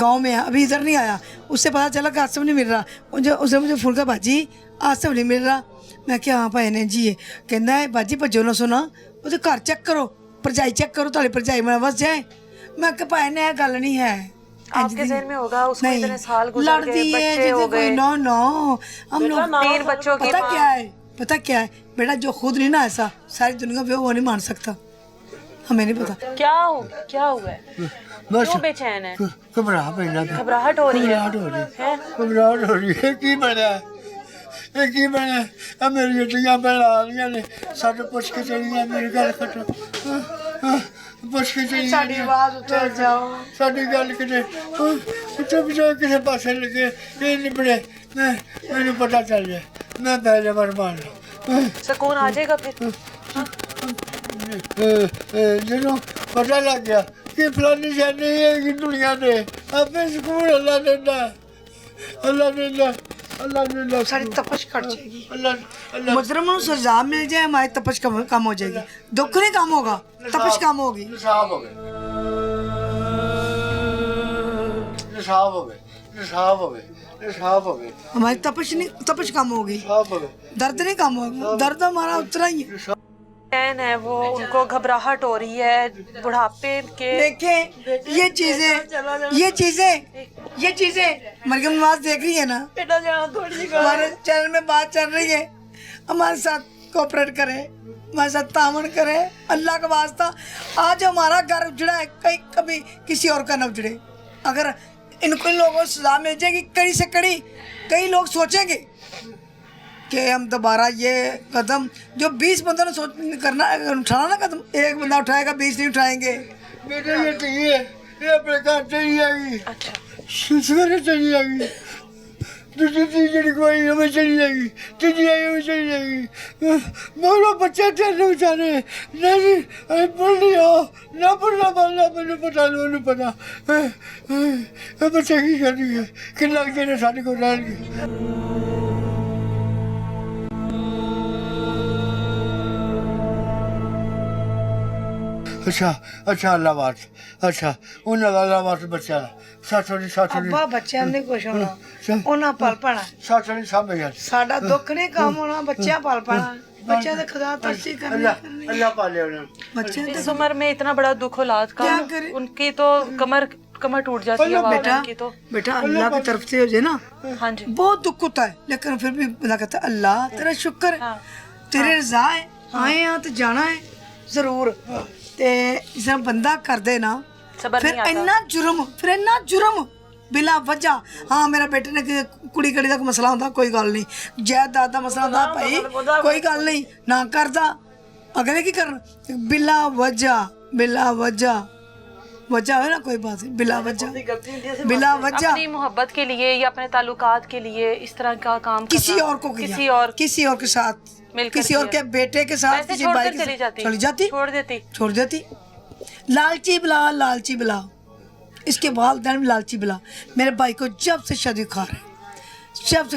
गांव में है, अभी इधर नहीं आया, उससे पता चला कि आसफ नहीं मिल रहा, उसने मुझे फोन किया, बाजी आसफ नहीं मिल रहा। मैं क्या हाँ भाई ने जी, कहना है बाजी भजो ना सुना, वो घर चेक करो, भरजाई चेक करो, ताली भरजाई में बस जाए। मैं क्या भाई ने गल नहीं है, आपके ज़हन में होगा उसको इतने साल गुजर गए, बच्चे हो गए। नो हम लोग 3 बच्चों की पता क्या है बेटा, जो खुद नहीं ना ऐसा सारी दुनिया पे वो नहीं मान सकता। हमें नहीं पता क्या हुआ है, क्यों बेचैन है? घबराहट हो रही है, घबराहट हो रही है। की बना ਇਹ ਕੀ ਬਣਾ? ਆ ਮੇਰੀਆਂ ਧੀਆਂ ਭੈਣਾਂ ਆ ਰਹੀਆਂ ਨੇ, ਸਾਡੇ ਪੁੱਛ ਕੇ ਚਲੀਆਂ, ਮੇਰੀ ਗੱਲ ਖੱਟੋ, ਪੁੱਛ ਕੇ ਚਲੀਆਂ, ਸਾਡੀ ਆਵਾਜ਼ ਉੱਤੇ ਜਾਓ, ਸਾਡੀ ਗੱਲ ਕਿਤੇ ਚੁੱਪ ਜਾ ਕਿਸੇ ਪਾਸੇ ਲੱਗੇ, ਇਹ ਨਿਬੜੇ, ਮੈਨੂੰ ਪਤਾ ਚੱਲ ਜਾਏ, ਮੈਂ ਪਹਿਲੇ ਬਰਬਾਦ ਸਕੂਨ ਆ ਜਾਏਗਾ ਫਿਰ। ਜਦੋਂ ਪਤਾ ਲੱਗ ਗਿਆ ਕਿ ਫਲਾਨੀ ਜਾਨੀ ਹੈਗੀ ਦੁਨੀਆ ਤੇ, ਆਪੇ ਸਕੂਨ ਅੱਲਾ ਦਿੰਦਾ, ਅੱਲਾ ਦਿੰਦਾ, अल्लाह ने सारी तपश कट जाएगी। अल्लाह मुजरम को सजा मिल जाए, हमारी तपश कम हो जाएगी, दुख नहीं कम होगा, तपश कम होगी। निसाब हो गए, निसाब हो गए, निसाब हो गए, निसाब हो गए, हमारी तपश कम होगी, दर्द नहीं कम होगा, दर्द हमारा उतना ही है। है वो, उनको घबराहट हो रही है बुढ़ापे के। देखें ये चीजें मरियम नवाज देख रही है ना, हमारे चैनल में बात चल रही है, हमारे साथ कोऑपरेट करें, हमारे साथ तामन करें, अल्लाह का वास्ता। आज हमारा घर उजड़ा है, कभी किसी और का न उजड़े। अगर इन लोगों को सजा मिल जाएगी कड़ी से कड़ी, कई लोग सोचेंगे कि हम दोबारा ये कदम जो 20 बंदों ने करना उठाना ना कदम, एक बंदा उठाएगा 20 नहीं उठाएंगे। बेटा ये चाहिए, ये अपने घर चाहिए आएगी, सवेरे चली जाएगी, दूसरी चीज कोई हमें चली जाएगी, तीसरी आई हमें चली जाएगी। बोलो बच्चे ठहरे बेचारे, नहीं अरे बोल रही हो ना, बोलना बोलना, मैंने पता नहीं पता बच्चे की करनी है कि लग जाए सारे को रहेंगे। अच्छा अच्छा अल्लाह बात, अच्छा ਉਹਨਾਂ ਦਾ ਅੱਲਾਹ ਬਾਤ ਬੱਚਾ ਸਾਥੋਂ ਨਹੀਂ ਅੱਬਾ ਬੱਚਿਆਂ ਦੇ ਕੁਛ ਹੋਣਾ, ਉਹਨਾਂ ਪਲ ਪਾਣਾ, ਸਾਥੋਂ ਨਹੀਂ ਸਾਂਭੇ ਯਾਰ, ਸਾਡਾ ਦੁੱਖ ਨਹੀਂ ਕੰਮ ਹੋਣਾ, ਬੱਚਿਆਂ ਪਲ ਪਾਣਾ, बच्चे तो खुदा तरसी करने अल्लाह पाले उन्हें। बच्चे इस उम्र में इतना बड़ा दुख औलाद का, उनकी तो कमर टूट जाती है बेटा, तो बेटा अल्लाह की तरफ से हो जाए ना, हाँ जी, बहुत दुख होता है, लेकिन फिर भी बंदा कहता है अल्लाह तेरा शुक्र, तेरे रजा है, आए हैं तो जाना है जरूर। ते जिस बंदा कर दे ना, फिर इन्ना जुर्म बिला वजह। हाँ मेरा बेटे ने कुड़ी कड़ी का मसला होता, कोई गल नहीं, जायदाद का मसला होता, भाई कोई गल नहीं ना करदा, अगले की करन, बिला वजह वजह है ना, कोई बात नहीं, बिला वजह अपनी मोहब्बत के लिए या अपने ताल्लुकात के लिए इस तरह का काम किसी और को किसी और के साथ, किसी और के बेटे के साथ, किसी भाई के साथ छोड़ देती। लालची बिला इसके वालिदैन भी लालची बिला। मेरे भाई को जब से शादी खा रहे, जब से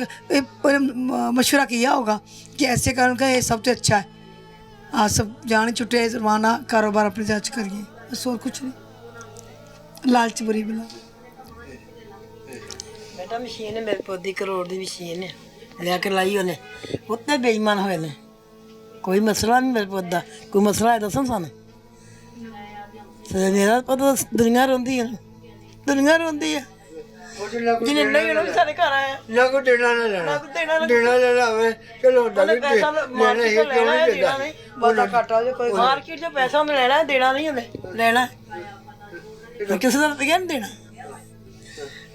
मशवरा किया होगा कि ऐसे कर, उनका ये सबसे अच्छा है, आप सब जाने छुट्टे रवाना कारोबार अपने जांच करिए, बस और कुछ नहीं। लालची बुरी बिला ਬੇਟਾ ਮਸ਼ੀਨ ਹੈ ਮੇਰੇ ਕੋਲ 1 ਕਰੋੜ ਦੀ ਮਸ਼ੀਨ ਹੈ ਲਿਆ ਕੇ ਲਾਈ ਉਹਨੇ ਉੱਤੇ ਬੇਈਮਾਨ ਹੋਏ ਨੇ ਕੋਈ ਮਸਲਾ ਨਹੀਂ ਮੇਰੇ ਪੁੱਤ ਦਾ ਕੋਈ ਮਸਲਾ ਹੈ ਦੱਸੋ ਸਾਨੂੰ ਤੇ ਮੇਰਾ ਪੁੱਤ ਦੁਨੀਆ ਰੋਂਦੀ ਹੈ ਜਿਹਨੇ ਨਹੀਂ ਉਹ ਵੀ ਸਾਡੇ ਘਰ ਆਇਆ ਨਾ ਕੋ ਦੇਣਾ ਨਾ ਲੈਣਾ ਨਾ ਕੋਈ ਦੇਣਾ ਨਾ ਦੇਣਾ ਲੈਣਾ ਹੋਵੇ ਚਲੋ ਹੁੰਦਾ ਉਹਨੇ ਵੀ ਪੈਸਾ ਮਾਰਕੀਟ ਤੋਂ ਲੈਣਾ ਹੈ ਦੇਣਾ ਨਹੀਂ ਬਾਦਾ ਘਾਟਾ ਜੇ ਕੋਈ ਮਾਰਕੀਟ 'ਚ ਪੈਸਾ ਉਹਨੇ ਲੈਣਾ ਦੇਣਾ ਨਹੀਂ ਉਹਨੇ ਲੈਣਾ ਕਿਸੇ ਦਾ ਰੁਪਈਆ ਨਹੀਂ ਦੇਣਾ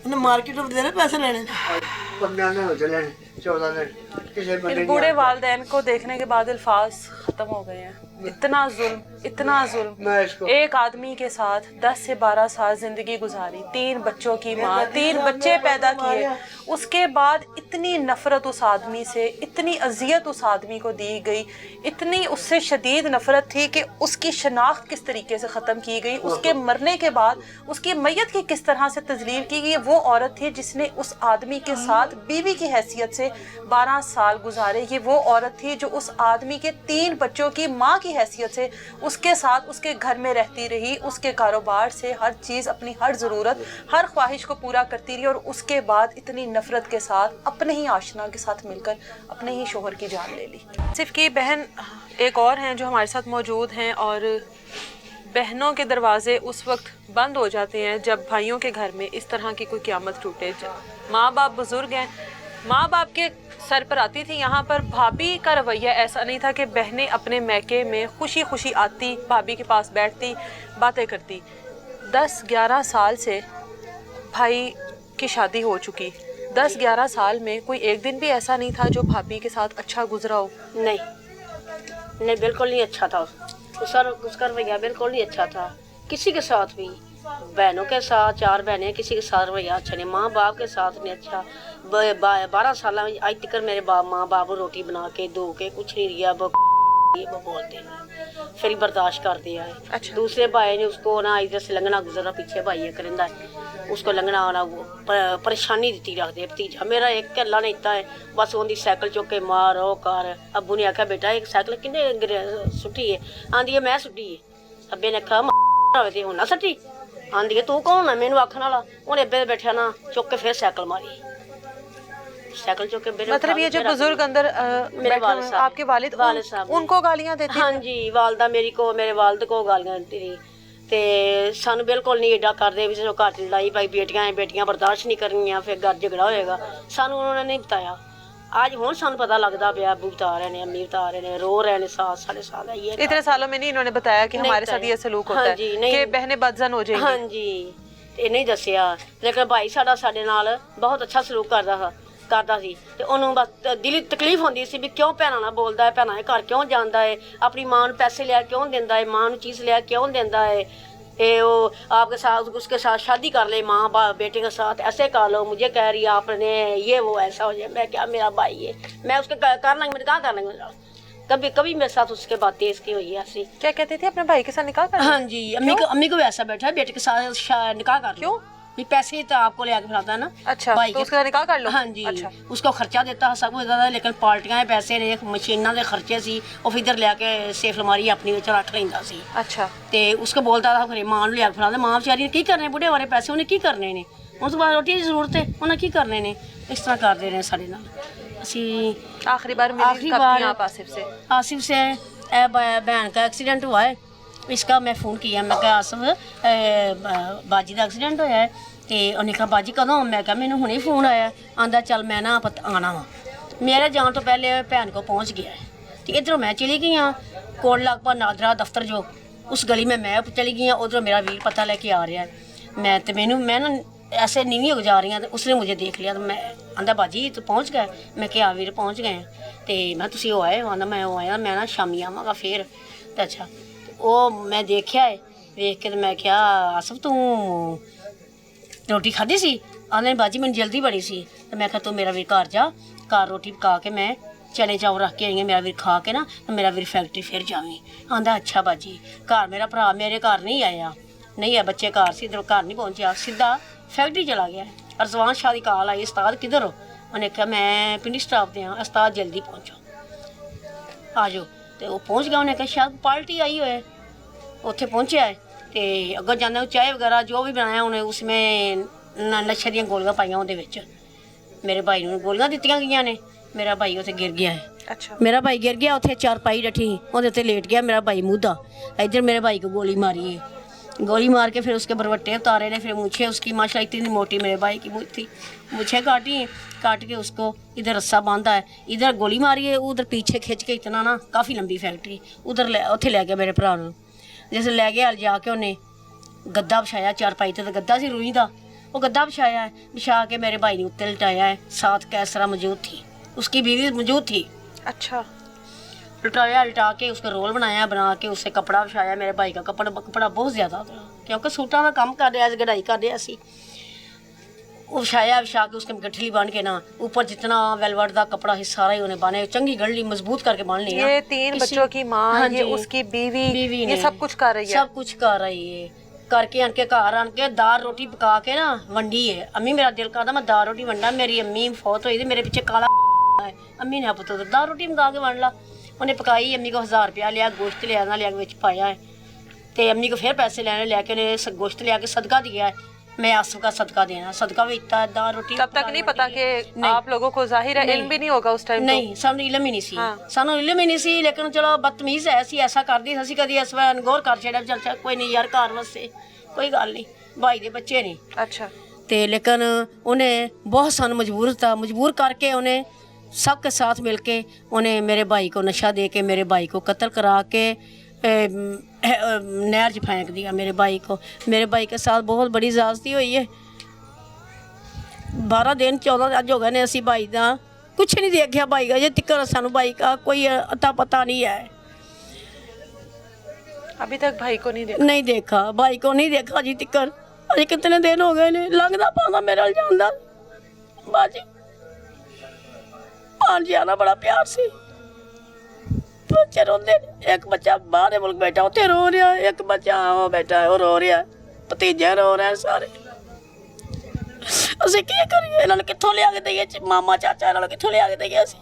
ਉਹਨੇ ਮਾਰਕੀਟ ਤੋਂ ਦੇਣਾ ਪੈਸੇ ਲੈਣੇ 15 ने होते लेने 14 ने किसी इन बंदे बूढ़े वालदैन को देखने के बाद अल्फाज खत्म हो गए हैं। इतना जुल्म मैं इसको एक आदमी के साथ 10 से 12 साल जिंदगी गुजारी, 3 बच्चों की माँ, 3 बच्चे पैदा किए, उसके बाद इतनी नफरत उस आदमी से, इतनी अजियत उस आदमी को दी गई, इतनी उससे शदीद नफरत थी कि उसकी शनाख्त किस तरीके से ख़त्म की गई, उसके मरने के बाद उसकी मैयत की किस तरह से तजलील की गई। वो औरत थी जिसने उस आदमी के साथ बीवी की हैसियत से 12 साल गुजारे। ये वो औरत थी जो उस आदमी के 3 बच्चों की माँ की हैसियत से उसके साथ उसके घर में रहती रही, उसके कारोबार से हर चीज़, अपनी हर ज़रूरत, हर ख्वाहिश को पूरा करती रही और उसके बाद इतनी नफ़रत के साथ अपने ही आशना के साथ मिलकर अपने ही शोहर की जान ले ली। सिर्फ की बहन एक और हैं जो हमारे साथ मौजूद हैं और बहनों के दरवाजे उस वक्त बंद हो जाते हैं जब भाइयों के घर में इस तरह की कोई क़यामत टूटे। माँ बाप बुज़ुर्ग हैं, माँ बाप के सर पर आती थी। यहाँ पर भाभी का रवैया ऐसा नहीं था कि बहनें अपने मैके में खुशी खुशी आती, भाभी के पास बैठती, बातें करती। 10-11 साल से भाई की शादी हो चुकी, 10-11 साल में कोई एक दिन भी ऐसा नहीं था जो भाभी के साथ अच्छा गुजरा हो। नहीं बिल्कुल नहीं अच्छा था। उसका रवैया बिल्कुल नहीं अच्छा था किसी के साथ भी। बहनों के साथ 4 बहनें, किसी के साथ रवैया अच्छा नहीं, माँ बाप के साथ नहीं अच्छा। 12 साल में आज तक मेरे माँ बाप रोटी बना के दो के कुछ नहीं दिया, वो बोलते हैं फिर बर्दाश्त कर दिया है। अच्छा। दूसरे भाई ने उसको ना इधर से लंघना गुजरा, पीछे भाई है करिंदा है, उसको लंघना आना वो परेशानी दी रखते। भतीजा मेरा एक कला नहीं था है, बस उनकी साइकिल चुक के मार ओ कर। अबू ने आख्या बेटा एक साइकिल किन्ने सुट्टी है? आंदी है मैं सुट्टी है। अब्बे ने आख्या हूं ना सट्टी? आंदी है तू कौन है मैनू आखन वाला? उन्हें अब्बे बैठा ना चुक के फिर साइकिल मारी, साइकिल चुक के मेरे मतलब ये जो बुजुर्ग अंदर मेरे वालिद साहब, आपके वालिद साहब उनको गालियां देती? हाँ जी, वालदा मेरी को मेरे वालिद को गालियां देती रही ते सानू बिल्कुल नहीं एडा करदे भी जो घर च लड़ाई पाई बेटियां बर्दाश्त नहीं करनियां, फिर घर झगड़ा होएगा, सानू उन्होंने नहीं बताया। आज हुण सानू पता लगदा पिया, अब्बू बता रहे ने, अम्मी बता रहे ने, रो रहे ने, 7 साल है ये। इतने सालों में नहीं इन्होंने बताया कि हमारे साथ ये सलूक होता है कि बहनें बदजन हो जाएंगी? हाँ जी, ते नहीं दसिया। लेकिन भाई साडा साडे नाल बहुत अच्छा सलूक करदा सी ते ओनू बस दिली तकलीफ होंदी सी भी क्यों भैणां नाल बोलदा है, भैणां दे घर क्यों जांदा है, अपनी मां नूं पैसे लिया क्यों दिंदा है, मां नूं चीज़ लिया क्यों दिंदा है। वो आपके साथ उसके साथ शादी कर ले, माँ बाप बेटे के साथ ऐसे कर लो, मुझे कह रही है आपने ये वो ऐसा हो जाए। मैं क्या, मेरा भाई है, मैं उसके कर लेंगे, मैंने कहाँ कर लेंगे। कभी मेरे साथ उसके बातें इसकी हुई है ऐसी। क्या कहती थी अपने भाई के साथ निकाह कर? हाँ जी, अम्मी को वैसा बैठा है बेटे के साथ निकाह कर। क्यों? भी पैसे तो आपको ले आके फैलाता है ना। अच्छा, भाई तो उसका निकाह कर लो। हाँ जी। अच्छा। उसको खर्चा देता है, सब कुछ देता है, लेकिन पार्टियां दे पैसे ने, मशीनां दे खर्चे सी, वो इधर ले आके सेफ अलमारी अपनी विच रख लैंदा सी। अच्छा। ते उसको बोलता था फिर मां नूं ले आके फैलाता, मां बेचारी की करने बुढ़े वाले पैसे उन्हें की करने ने, उस बाद रोटी की जरूरत है उन्हें की करने ने। इस तरह करते रहे साढ़े नाल। असीं आखिरी बार मिली कब थी आप आसिफ से? आसिफ से बहन का एक्सीडेंट हुआ है, इसका मैं फ़ोन किया, मैं कहा आसिफ बाजी का एक्सीडेंट होया है, तो उन्हें कहा बाजी कदों? मैं कहा मैंने हुणे फ़ोन आया। आंदा चल मैं ना आना वा। मेरे जान तो पहले भैन को पहुँच गया है, तो इधरों मैं चली गई हाँ कोट लगभग नादरा दफ्तर जो उस गली में मैं चली गई हाँ, उधरों मेरा वीर पता लेके आ रहा है। मैं ना ऐसे नीवी हो जा रही हैं, तो उसने मुझे देख लिया, तो मैं आंदा बाजी तो पहुँच गए? मैं क्या वीर पहुँच गए हैं, तो मैं तुसी हो आए? आंदा मैं वो आया, मैं ना शामी आवांगा फिर। तो अच्छा वो मैं देखा है, देख के तो मैं क्या आसिफ तू रोटी खाधी सी? आंदा बाजी मैंने जल्दी बड़ी सी। तो मैं कहा तू मेरा वीर घर जा, घर रोटी पका के मैं चने चावल रख के आई हैं, मेरा वीर खा के ना तो मेरा वीर फैक्ट्री फिर जावी। आंदा अच्छा बाजी। घर मेरा भरा मेरे घर नहीं आया, नहीं है बच्चे घर से, इधर घर नहीं पहुँचा, सीधा फैक्ट्री चला गया। रजवान शाह की कॉल आई, उस्ताद किधर हो? उन्हें कहा मैं पिंडी स्टाफ दे हाँ। उस्ताद जल्दी पहुँचो, आ जाओ। तो वो पहुँच गया, उन्हें कहा शायद पार्टी आई हो है, उत्थे पहुँचा है। तो अगर जाने चाय वगैरह जो भी बनाया उन्हें उसमें नशे दी गोलियां पाइयां उहदे विच, ਮੇਰੇ ਭਾਈ ਨੂੰ ਗੋਲੀਆਂ ਦਿੱਤੀਆਂ ਗਈਆਂ ਨੇ। ਮੇਰਾ ਭਾਈ ਉੱਥੇ ਗਿਰ ਗਿਆ ਹੈ। अच्छा मेरा भाई गिर गया उत्थे चारपाई डठी ਉਹਦੇ ਉੱਤੇ लेट गया मेरा भाई मुद्दा। इधर मेरे भाई को गोली मारी है। गोली मार के फिर उसके बरवट्टे उतारे ने, फिर मूछे उसकी माशाल्लाह इतनी मोटी मेरे भाई की थी, मूछे काट के उसको इधर रस्सा बांधा है, इधर गोली मारी है, उधर पीछे खिंच के इतना ना काफ़ी लंबी फैक्ट्री उधर उत्थे लै गया मेरे भरा नूं। जिस लै गया जाके उन्हें गद्दा बिछाया चारपाई ते गद्दा सी रूई दा, वो गद्दा बिछाया है, बिछा के मेरे भाई ने उत्ते लटाया है। साथ कैसरा मौजूद थी, उसकी बीवी मौजूद थी। अच्छा लटा के उसका रोल बनाया, बना के उससे कपड़ा बिछाया। मेरे भाई का कपड़ा बहुत ज़्यादा था क्योंकि सूटा का काम कर रहा कढ़ाई कर रहा सी। वो बिछा के उसके गठली बन के ना ऊपर जितना वेलवेट का कपड़ा है सारा ही उन्हें बने चंगी गढ़ ली, मजबूत करके बन ली। ये 3 बच्चों की माँ, ये उसकी बीवी ये सब कुछ कर रही है। सब कुछ कर रही है। करके आन के घर आन के दाल रोटी पका के ना वंडी है। अम्मी मेरा दिल करता मैं दाल रोटी वंडा, मेरी अम्मी फौत हुई थी, मेरे पीछे काला है। अम्मी ने पुत्र दाल रोटी मंगा के वंड ला, उन्हें पकाई। अम्मी को 1000 रुपया लिया, गोश्त लिया ना लिया विच पाया है, तो अम्मी को फिर पैसे लेने लेके उन्हें गोश्त लिया के सदका दिया है। मैं आसफ का सदका देना, सदका भी इतना दाल रोटी। तब तक नहीं पता कि आप लोगों को जाहिर है इल्म भी नहीं होगा उस टाइम। नहीं सानू इलम ही नहीं सी, सानू इलम ही नहीं सी। लेकिन चलो बदतमीज है सी, ऐसा कर दी असी कदी इस वे गौर कर छड़ा, चल कोई नहीं यार घर वस्ते कोई गल नहीं, भाई दे बच्चे नहीं। अच्छा ते लेकिन उन्हें बहुत सानू मजबूर करके उन्हें सबके साथ मिलके उन्हें मेरे भाई को नशा दे के मेरे भाई को कत्ल करा के नहर च फेंक दिया मेरे भाई को। मेरे भाई के साथ बहुत बड़ी ज़्यादती हुई है। 12 दिन 14 अज हो गए ने असी भाई का कुछ नहीं देखा, भाई का जे तिक्कर सानू भाई का कोई अता पता नहीं है। अभी तक भाई को नहीं देखा भाई को नहीं देखा जी तिक्कर। अजे कितने दिन हो गए ने, लगदा पांदा मेरे अल जांदा बाजी भांजी आना बड़ा प्यार सी। बच्चे रोंदे, एक बच्चा बाहर मुल्क बैठा उत्थे रो रहा, एक बच्चा वो बैठा है वो रो रहा, भतीजे रो रहे हैं सारे। ਅਸੀਂ ਕੀ ਕਰੀਏ, ਇਹਨਾਂ ਨੂੰ ਕਿੱਥੋਂ ਲਿਆ ਕੇ ਦਈਏ, ਮਾਮਾ ਚਾਚਾ ਇਹਨਾਂ ਨੂੰ ਕਿੱਥੋਂ ਲਿਆ ਕੇ ਦਈਏ ਅਸੀਂ।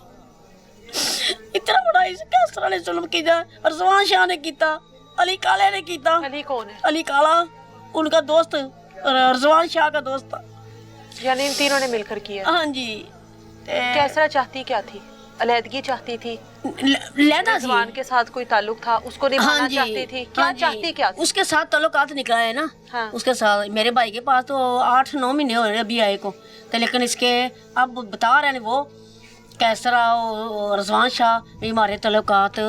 इतना बड़ा किस तरह ने जुल्म किया, रजवान शाह ने किया, अली काले ने किया। अली कौन है? अली काला उनका दोस्त, रजवान शाह का दोस्त था। यानी इन तीनों ने मिलकर किया। हाँ जी। कैसरा चाहती क्या थी? अलहदगी चाहती थी, लहदा रजवान के साथ कोई ताल्लुक था, उसको निभाना चाहती थी, क्या चाहती क्या थी? उसके साथ ताल्लुकात निकला है ना। हाँ। उसके साथ मेरे भाई के पास तो 8-9 महीने हो रहे अभी आए को, तो लेकिन इसके अब बता रहे हैं वो कैसरा रजवान शाह भी हमारे ताल्लुकात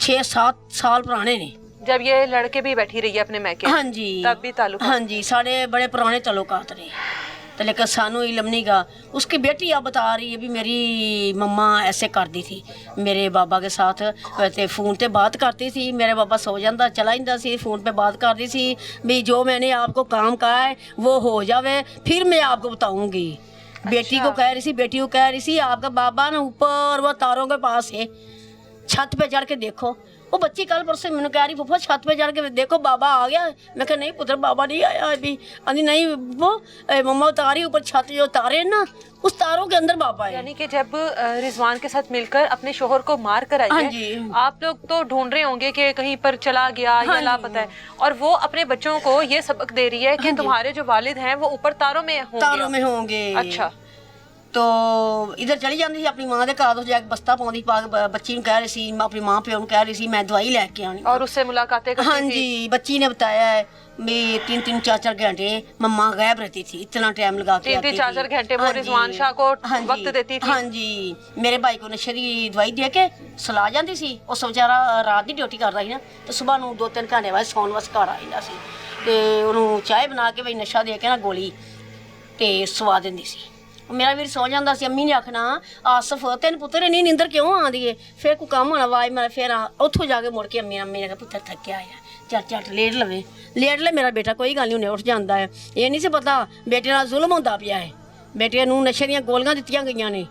6-7 साल पुराने ने। जब ये लड़के भी बैठी रही है अपने मैके, हाँ जी, तब भी ताल्लुक। हाँ जी, साढ़े बड़े पुराने ताल्लुकात ने, तो लेकिन सानू इलम नहीं गा। उसकी बेटी अब बता रही है भी मेरी मम्मा ऐसे करती थी मेरे बाबा के साथ, वैसे फ़ोन पे बात करती थी, मेरे बाबा सो जाता चला जाता सी, फ़ोन पे बात करती थी भी जो मैंने आपको काम कहा है वो हो जावे फिर मैं आपको बताऊंगी। बेटी को कह रही थी, बेटी को कह रही थी आपका बाबा ना ऊपर वो तारों के पास है, छत पे चढ़ के देखो। वो बच्ची कल परसों मैंने कह रही फूफा छत पे चढ़ के देखो बाबा आ गया। मैं कहा नहीं पुत्र बाबा नहीं आया अभी। अभी नहीं वो मम्मा उतारी ऊपर छत जो तारे ना उस तारों के अंदर बाबा है। यानी कि जब रिजवान के साथ मिलकर अपने शोहर को मार कर आई हाँ है, जी। आप लोग तो ढूंढ रहे होंगे कि कहीं पर चला गया या लापता है, और वो अपने बच्चों को ये सबक दे रही है कि तुम्हारे जो वालिद हैं वो ऊपर तारों में होंगे। तारों में होंगे। अच्छा, तो इधर चली जाती थी अपनी माँ के घर, तो जाके बस्ता पाँदी पा के बच्ची ने कह रही थी, अपनी माँ प्यो ने कह रही थी मैं दवाई लैके आनी। और उससे मुलाकातें करती हाँ थी। जी, बच्ची ने बताया है भी 3-4 घंटे मम्मा गायब रहती थी, इतना टाइम लगा के 3-4 घंटे वो रिजवान शाह को वक्त देती थी। हाँ जी, मेरे भाई को नशे की दवाई दे के सला जाती सी। उस बेचारा रात की ड्यूटी करता ही ना, तो सुबह नूं 2-3 घंटे बाद सौन वास्ते घर आ जाता सी, ते उन्होंने चाय बना के भाई नशा दे के ना गोली ते सवा देंदी सी। मेरा वीर सौ जाता सी। अम्मी ने आखना आसफ तेन पुत्र नहीं नींदर क्यों आँदी है, फिर कोई कम होना आवाज मारे, फिर उत्थों जाके मुड़ के अम्मी ने कहा पुत्र थक्या है झट लेट ले मेरा बेटा, कोई गल नहीं उन्हें उठ जाता है। ये नहीं से पता बेटे नाल जुल्म होंदा पिया है, बेटे नूं नशे दियां गोलियां दित्तियां गईयां ने,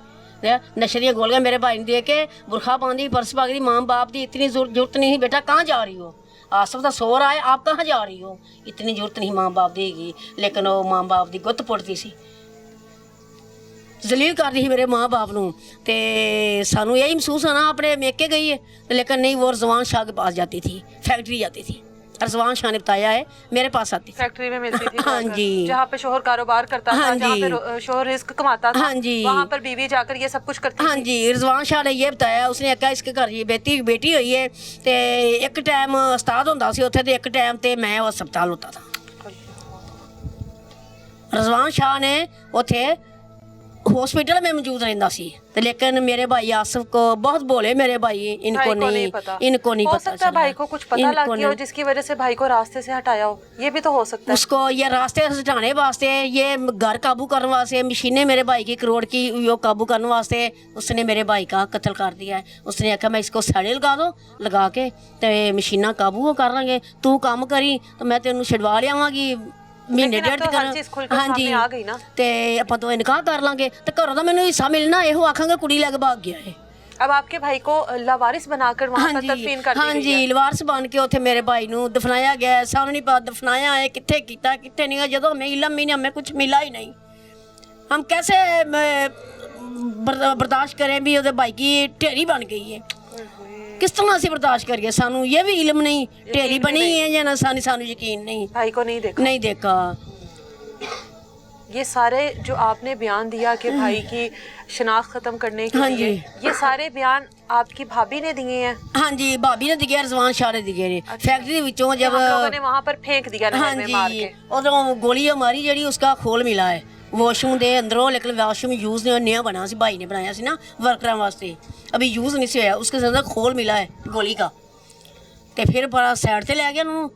नशे दियां गोलियां मेरे भाई ने दे के बुरखा पाँदी पर्स पागी, माँ बाप की इतनी जरूरत नहीं, बेटा कहाँ जा रही हो, आसफ का सो रहा है आप कहाँ जा रही हो, इतनी जरूरत नहीं माँ बाप देगी। लेकिन वो माँ बाप की गुत्त पुटती सी, जलील कर रही मेरे माँ बाप नूं, ते सानू यही महसूस होना अपने मेके गई है, लेकिन नहीं वो रजवान शाह के पास जाती थी, फैक्ट्री जाती थी, रजवान शाह ने बताया है, मेरे पास आती थी। फैक्ट्री में मिलती थी हाँ जाकर, जी। जहाँ पे शोहर कारोबार करता था, हाँ जहाँ जी। पे शोहर रिस्क कमाता था, हाँ जी। वहाँ पर बीवी जाकर ये सब कुछ करती हाँ थी। जी, रजवान शाह ने ये बताया, उसने आख्या इसके घर ये बेटी हुई है ते एक टाइम उस्ताद होंदा सी उत्थे ते एक टाइम ते मैं अस्पताल होता था। रजवान शाह ने उत्थे हॉस्पिटल में मौजूद रहंदा सी ते लेकिन मेरे भाई आसिफ को बहुत बोले, मेरे भाई इनको नहीं पता, इनको नहीं हो पता सकता है चला। भाई को कुछ पता लग गया हो जिसकी वजह से भाई को रास्ते से हटाया हो, ये भी तो हो सकता है। उसको ये रास्ते से हटाने वास्ते, ये घर काबू करने वास्ते, मशीनें मेरे भाई की करोड़ की वो काबू करने वास्ते उसने मेरे भाई का कत्ल कर दिया है। उसने आखा मैं इसको साड़े लगा दो, लगा के ते मशीना काबू कर लेंगे, तू काम करी तो मैं तेनू छड़वा लियावांगी महीने लेकिन अब डेढ़ तो हर चीज़ खुल के हाँ सामने जी आ गई ना। ते ਆਪਾਂ तो इनकार कर लांगे ते घरों दा मैनू हिस्सा मिलना, ਇਹੋ आखांगे कुड़ी लग भाग गया है। अब आपके भाई को लावारिस बनाकर वहाँ पर तदफीन कर दी हाँ गई जी, है। लवारस बन के उत्थे मेरे भाई नू दफनाया गया है। सानू नहीं पता दफनाया है कित्थे कीता कित्थे नहीं, जदों हमें इलम ही नहीं, हमें कुछ मिला ही नहीं। हम कैसे बर्दाश्त करें भी ਉਹਦੇ भाई की ढेरी बन गई है, किस तरह से बर्दाश्त करिए? सानू ये भी इल्म नहीं, ढेरी बनी है या ना, सानू यकीन नहीं, भाई को नहीं देखा। ये सारे जो आपने बयान दिया कि भाई की शनाख्त खत्म करने के हाँ लिए, जी। ये सारे बयान आपकी भाभी ने दिए हैं? हाँ जी, भाभी ने दिखे, रजवान शाह ने दिखे ने। फैक्ट्री ਦੇ ਵਿੱਚੋਂ जब हम लोगों ने वहाँ पर फेंक दिया हाँ नहर में मार जी, के। उधरों गोली हमारी जड़ी उसका खोल मिला है वॉशरूम दे अंदरों, लेकिन वॉशरूम यूज़ नहीं नया बना सी, भाई ने बनाया सी ना वर्करां वास्ते, अभी यूज़ नहीं सी होया, उसके अंदर खोल मिला है गोली का। ਤੇ ਫਿਰ ਬੜਾ ਸਾਈਡ ਤੇ ਲੈ ਗਿਆ ਉਹਨੂੰ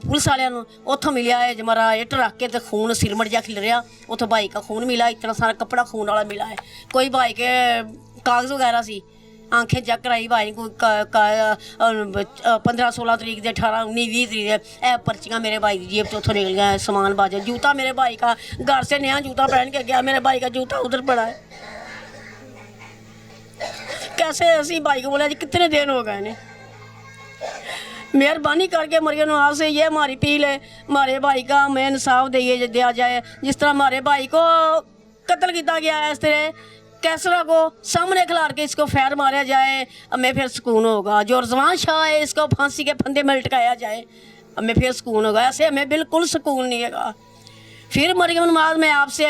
पुलिस वाले उतों मिलिया है जमारा इट रख के तो खून सिरमट जा खिल रहा, उतो भाई का खून मिला, इतना सारा कपड़ा खून वाला मिला है। कोई भाई के कागज़ वगैरह सी, आंखें चेक कराई भाई को 15-16 तरीक दे 18-19-20 तरीक दे पर्चियाँ मेरे भाई की जेब तो उतों निकल गया, सामान बाजा, जूता मेरे भाई का घर से नया जूता पहन के गया, मेरे भाई का जूता उधर पड़ा है। कैसे असी भाई को बोला जी कितने दिन हो गए ने, मेहरबानी करके मरियम नवाज से ये हमारी अपील है, हमारे भाई का हमें इंसाफ दिया जाए। जिस तरह हमारे भाई को कत्ल किया गया है, इस तरह कैसरा को सामने खिलार के इसको फैर मारा जाए, हमें फिर सुकून होगा। जो रजवान शाह है इसको फांसी के फंदे में लटकाया जाए, हमें फिर सुकून होगा। ऐसे हमें बिल्कुल सुकून नहीं है। फिर मरियम नवाज मैं आपसे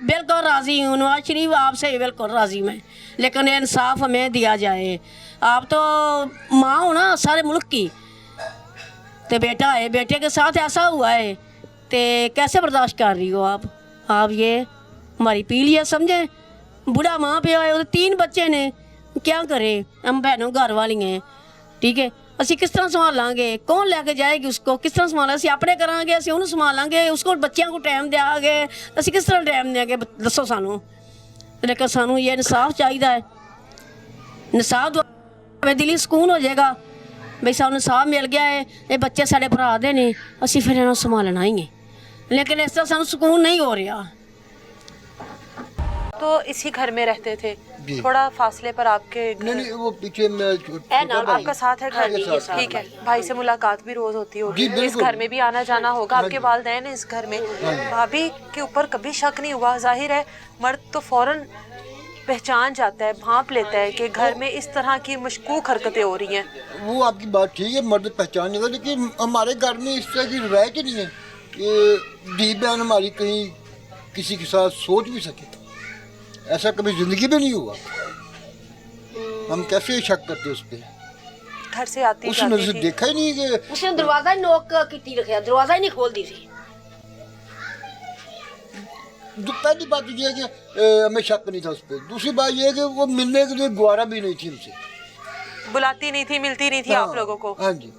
बिल्कुल राज़ी हूँ, नवाज शरीफ आपसे बिल्कुल राज़ी मैं, लेकिन इंसाफ हमें दिया जाए। आप तो माँ हो ना सारे मुल्क की, तो बेटा है, बेटे के साथ ऐसा हुआ है तो कैसे बर्दाश्त कर रही हो आप ये हमारी पीली है समझे। बूढ़ा माँ प्यो है, 3 बच्चे ने, क्या करें हम बहनों घर वाली हैं, ठीक है। असी किस तरह संभालांगे, कौन लैके जाएगी उसको, किस तरह संभाला, असी अपने करांगे, असी उन्होंने संभालांगे, उसको बच्चों को टाइम देंगे, असी किस तरह टाइम देंगे दसो सानू। लेकिन सानू ये इंसाफ चाहिए है, इंसाफ दिली सुकून हो जाएगा बई सानू इंसाफ मिल गया है, ये बच्चे साढ़े भरा दे ने, असी फिर इन्होंने संभालना ही है, लेकिन इस तरह सानू सुकून नहीं हो रहा। तो इसी घर में रहते थे, थोड़ा फासले पर आपके नहीं वो पीछे आपका साथ है घर, ठीक है। भाई से मुलाकात भी रोज होती होगी, इस घर में भी आना जाना होगा, आपके वालिदैन इस घर में, भाभी के ऊपर कभी शक नहीं हुआ? जाहिर है मर्द तो फौरन पहचान जाता है, भांप लेता है कि घर में इस तरह की मशकूक हरकतें हो रही हैं। वो आपकी बात ठीक है, मर्द पहचान नहीं, लेकिन हमारे घर में इस तरह की रवायत ही नहीं है कि दी बहन हमारी कहीं किसी के साथ सोच भी सके, ऐसा कभी जिंदगी में नहीं हुआ। हम कैसे शक करते उस पर, घर से आती उस नजर से जाती थी, देखा ही नहीं कि उसने दरवाजा ही नोक की रखा, दरवाजा ही नहीं खोल दी थी। पहली बात तो ये है कि हमें शक नहीं था उस पर। दूसरी बात ये है कि वो मिलने के लिए गुआरा भी नहीं थी हमसे, बुलाती नहीं थी, मिलती नहीं थी आप लोगों को। हाँ जी,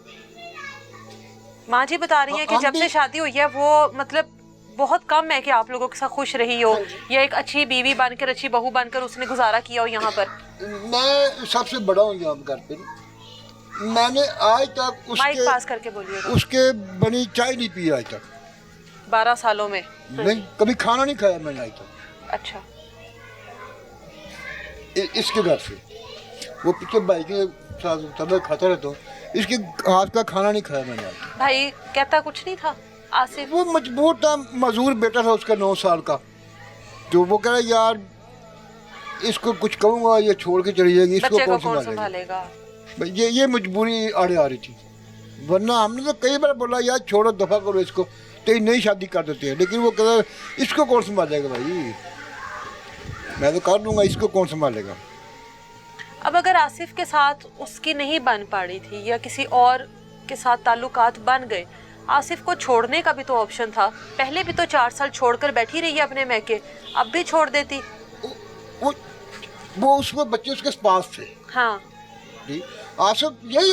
माँ जी बता रही हैं कि हम जब से भी- शादी हुई है वो मतलब बहुत कम है कि आप लोगों के साथ खुश रही हो, या एक अच्छी बीवी बनकर, अच्छी बहू बनकर उसने गुजारा किया हो यहाँ पर। मैं सबसे बड़ा हूँ यहाँ घर पे, मैंने आज तक माइक पास करके बोलिएगा। उसके बनी चाय नहीं पी आज तक, 12 सालों में। नहीं कभी खाना नहीं खाया मैंने आज तक अच्छा, इसके घर से। वो पीछे भाई के साथ तब मैं खाता रहता हूँ, इसके हाथ का खाना नहीं खाया मैंने आज तक। भाई कहता कुछ नहीं था आसिफ? वो मजबूर था, मजदूर बेटा था उसका 9 साल का, तो वो कह रहा यार इसको कुछ कहूँगा ये छोड़ के चली जाएगी, इसको बच्चे को कौन कौन संभालेगा। संभालेगा? ये मजबूरी आड़े आ रही थी। वरना हमने तो कई बार बोला यार छोड़ो दफा करो इसको, तेरी नई शादी कर देते हैं, लेकिन वो कहता है इसको कौन संभालेगा भाई, मैं तो कर दूंगा, इसको कौन संभालेगा। अब अगर आसिफ के साथ उसकी नहीं बन पा रही थी या किसी और के साथ ताल्लुकात बन गए, आसिफ को छोड़ने का भी तो ऑप्शन था। पहले भी तो 4 साल छोड़कर बैठी रही है अपने मैके, अब भी छोड़ देती। वो उसमें बच्चे उसके पास थे। हाँ जी आसिफ यही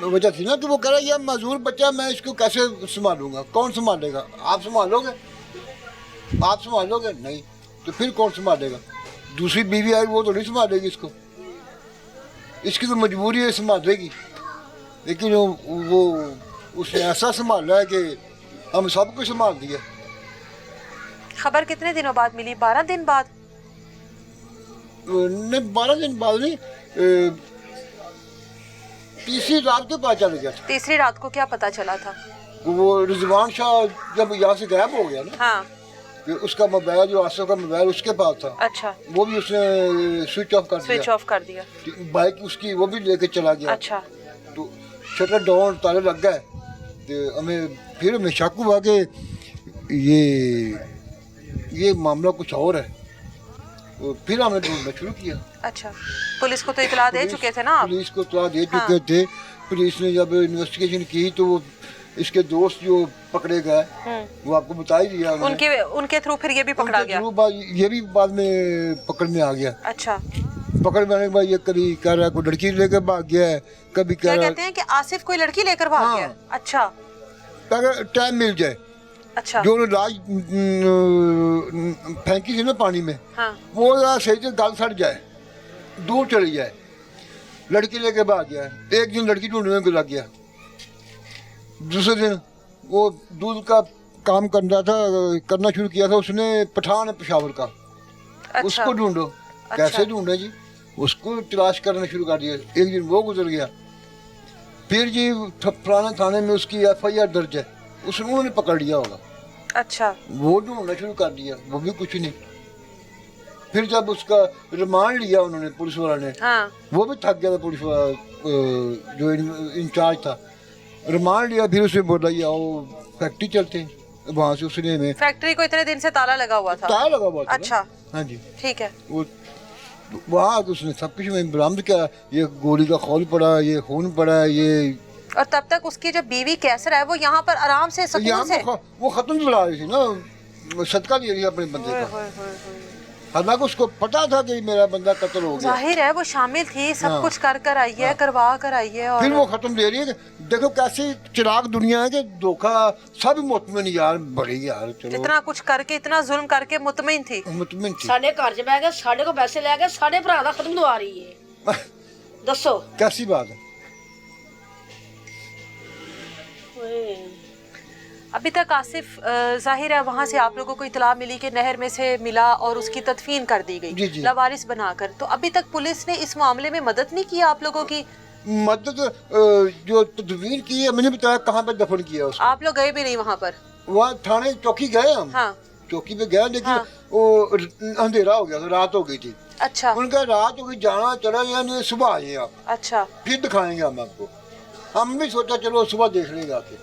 वजह थी ना कि वो कह रहा है यार मजदूर बच्चा, मैं इसको कैसे संभालूंगा, कौन संभालेगा, आप संभालोगे, आप संभालोगे नहीं तो फिर कौन संभालेगा, दूसरी बीवी आएगी वो तो नहीं संभालेगी इसको, इसकी तो मजबूरी है संभालेगी। लेकिन वो उसने ऐसा संभाला है कि हम सब कुछ संभाल दिया। खबर कितने दिनों बाद मिली? 12 दिन बाद? नहीं 12 दिन बाद नहीं, तीसरी रात के पता चल गया था। तीसरी रात को क्या पता चला था? वो रिजवान शाह जब यहाँ से गायब हो गया ना, हाँ कि उसका मोबाइल, जो आसिफ का मोबाइल उसके पास था, अच्छा, वो भी उसने स्विच ऑफ कर दिया, स्विच ऑफ कर दिया। बाइक उसकी वो भी लेके चला गया। अच्छा, तो शटर डाउन ताले लग गए, तो हमें शक हुआ कि ये मामला कुछ और है, तो फिर हमने ढूंढना शुरू किया। अच्छा, पुलिस को तो इतला दे चुके थे ना आप? पुलिस को इतला दे चुके थे। पुलिस ने जब इन्वेस्टिगेशन की तो वो इसके दोस्त जो पकड़े गए वो आपको बता ही दिया उनके थ्रू फिर ये भी पकड़ा गया? ये भी बाद में पकड़ में आ गया। अच्छा, पकड़ में आने के बाद ये कभी कह रहा है कोई लड़की लेकर भाग गया है, कभी कह क्या रहा कहते हैं कि आसिफ कोई लड़की लेकर भाग गया? अच्छा, अगर टाइम मिल जाए। अच्छा, जो लाश फेंकी थी ना पानी में, हाँ, वो सही से गल सड़ जाए, दूर चली जाए, लड़की लेके भाग गया। एक दिन लड़की ढूंढने को लग गया, दूसरे दिन वो दूध का काम करना शुरू किया था उसने, पठान है पेशावर का। अच्छा, उसको ढूंढो। अच्छा। कैसे ढूंढे जी, उसको तलाश करना शुरू कर दिया। एक दिन वो गुजर गया, फिर जी फलाने थाने में उसकी FIR दर्ज है, उन्होंने पकड़ लिया होगा। अच्छा, वो ढूंढना शुरू कर दिया, वो भी कुछ नहीं। फिर जब उसका रिमांड लिया उन्होंने, पुलिस वाला ने, हाँ, वो भी थक गया था पुलिस वाला जो इंचार्ज था। रिमांड लिया, फिर उसने बोला ये आओ फैक्ट्री चलते हैं। वहाँ से उसने फैक्ट्री को इतने दिन से ताला लगा हुआ था? ताला लगा हुआ था। अच्छा, हाँ जी, ठीक है। वो वहाँ उसने सब कुछ में बरामद किया, ये गोली का खौल पड़ा, ये खून पड़ा, ये। और तब तक उसकी जो बीवी कैसर है वो यहाँ पर आराम से सुकून से वो खत्म चला रही थी ना, सदका दे रही है अपने बंदे का। हालांकि उसको पता था कि मेरा बंदा कत्ल हो गया। जाहिर है वो शामिल थी, सब हाँ। कुछ कर आई है, करवा कर आई है। और फिर वो खत्म दे रही है। देखो कैसी चिराग दुनिया है कि धोखा, सब मुतमिन यार, बड़ी यार, चलो इतना कुछ करके, इतना जुल्म करके मुतमिन थी। मुतमिन थी। ਸਾਡੇ ਘਰ 'ਚ ਬਹਿ ਕੇ ਸਾਡੇ ਕੋਲ ਪੈਸੇ ਲੈ ਕੇ ਸਾਡੇ ਭਰਾ ਦਾ ਖਤਮ ਦਵਾ ਰਹੀ ਏ। ਦੱਸੋ कैसी बात है। अभी तक आसिफ जाहिर है वहाँ से आप लोगों को इतला मिली कि नहर में से मिला और उसकी तदफीन कर दी जी, गई जी। लावारिस बनाकर। तो अभी तक पुलिस ने इस मामले में मदद नहीं की आप लोगों की? मदद जो तदवीर की है, मैंने बताया कहाँ पे दफन किया उसको। आप लोग गए भी नहीं वहाँ पर? वहाँ थाने चौकी गए हम। हाँ, चौकी पे गया, लेकिन हाँ। वो अंधेरा हो गया था, रात हो गई थी। अच्छा, उनका रात हो गई, जाना चला यानी सुबह आइए आप, अच्छा, फिर दिखाएंगे हम आपको। हम भी सोचा चलो सुबह देख लेंगे आके।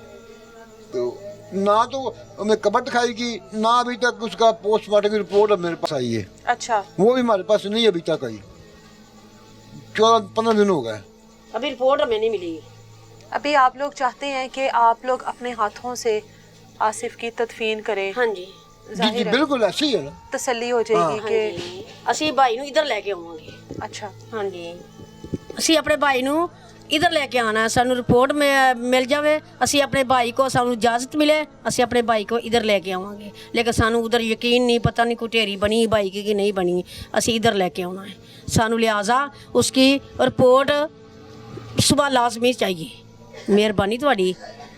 तो ना तो हमें कब्र दिखाएगी, ना अभी तक उसका पोस्टमार्टम की रिपोर्ट मेरे पास आई है। अच्छा, वो भी हमारे पास नहीं अभी तक आई। 14-15 दिन हो गए। अभी रिपोर्ट हमें नहीं मिली। अभी आप लोग चाहते हैं कि आप लोग अपने हाथों से आसिफ की तदफीन करें? हाँ जी, जी जी जाहिर है बिल्कुल ऐसे ही है ना। तसल्ली हो जाएगी हाँ कि जी, ਅਸੀਂ ਭਾਈ ਨੂੰ ਇੱਧਰ ਲੈ ਕੇ ਆਵਾਂਗੇ। अच्छा, ਹਾਂਜੀ, ਅਸੀਂ ਆਪਣੇ ਭਾਈ ਨੂੰ ਇੱਧਰ ਲੈ ਕੇ ਆਣਾ ਹੈ। ਸਾਨੂੰ ਰਿਪੋर्ट ਮਿਲ ਜਾਵੇ, ਅਸੀਂ ਆਪਣੇ ਭਾਈ को ਸਾਨੂੰ ਇਜਾਜ਼ਤ ਮਿਲੇ, ਅਸੀਂ ਆਪਣੇ ਭਾਈ को इधर ਲੈ ਕੇ ਆਵਾਂਗੇ। लेकिन ਸਾਨੂੰ उधर यकीन नहीं, पता नहीं कोई ढेरी बनी भाई की कि नहीं बनी, ਅਸੀਂ इधर ਲੈ ਕੇ ਆਉਣਾ है। ਸਾਨੂੰ लिहाजा उसकी रिपोर्ट सुबह लाजमी चाहिए। मेहरबानी ਤੁਹਾਡੀ।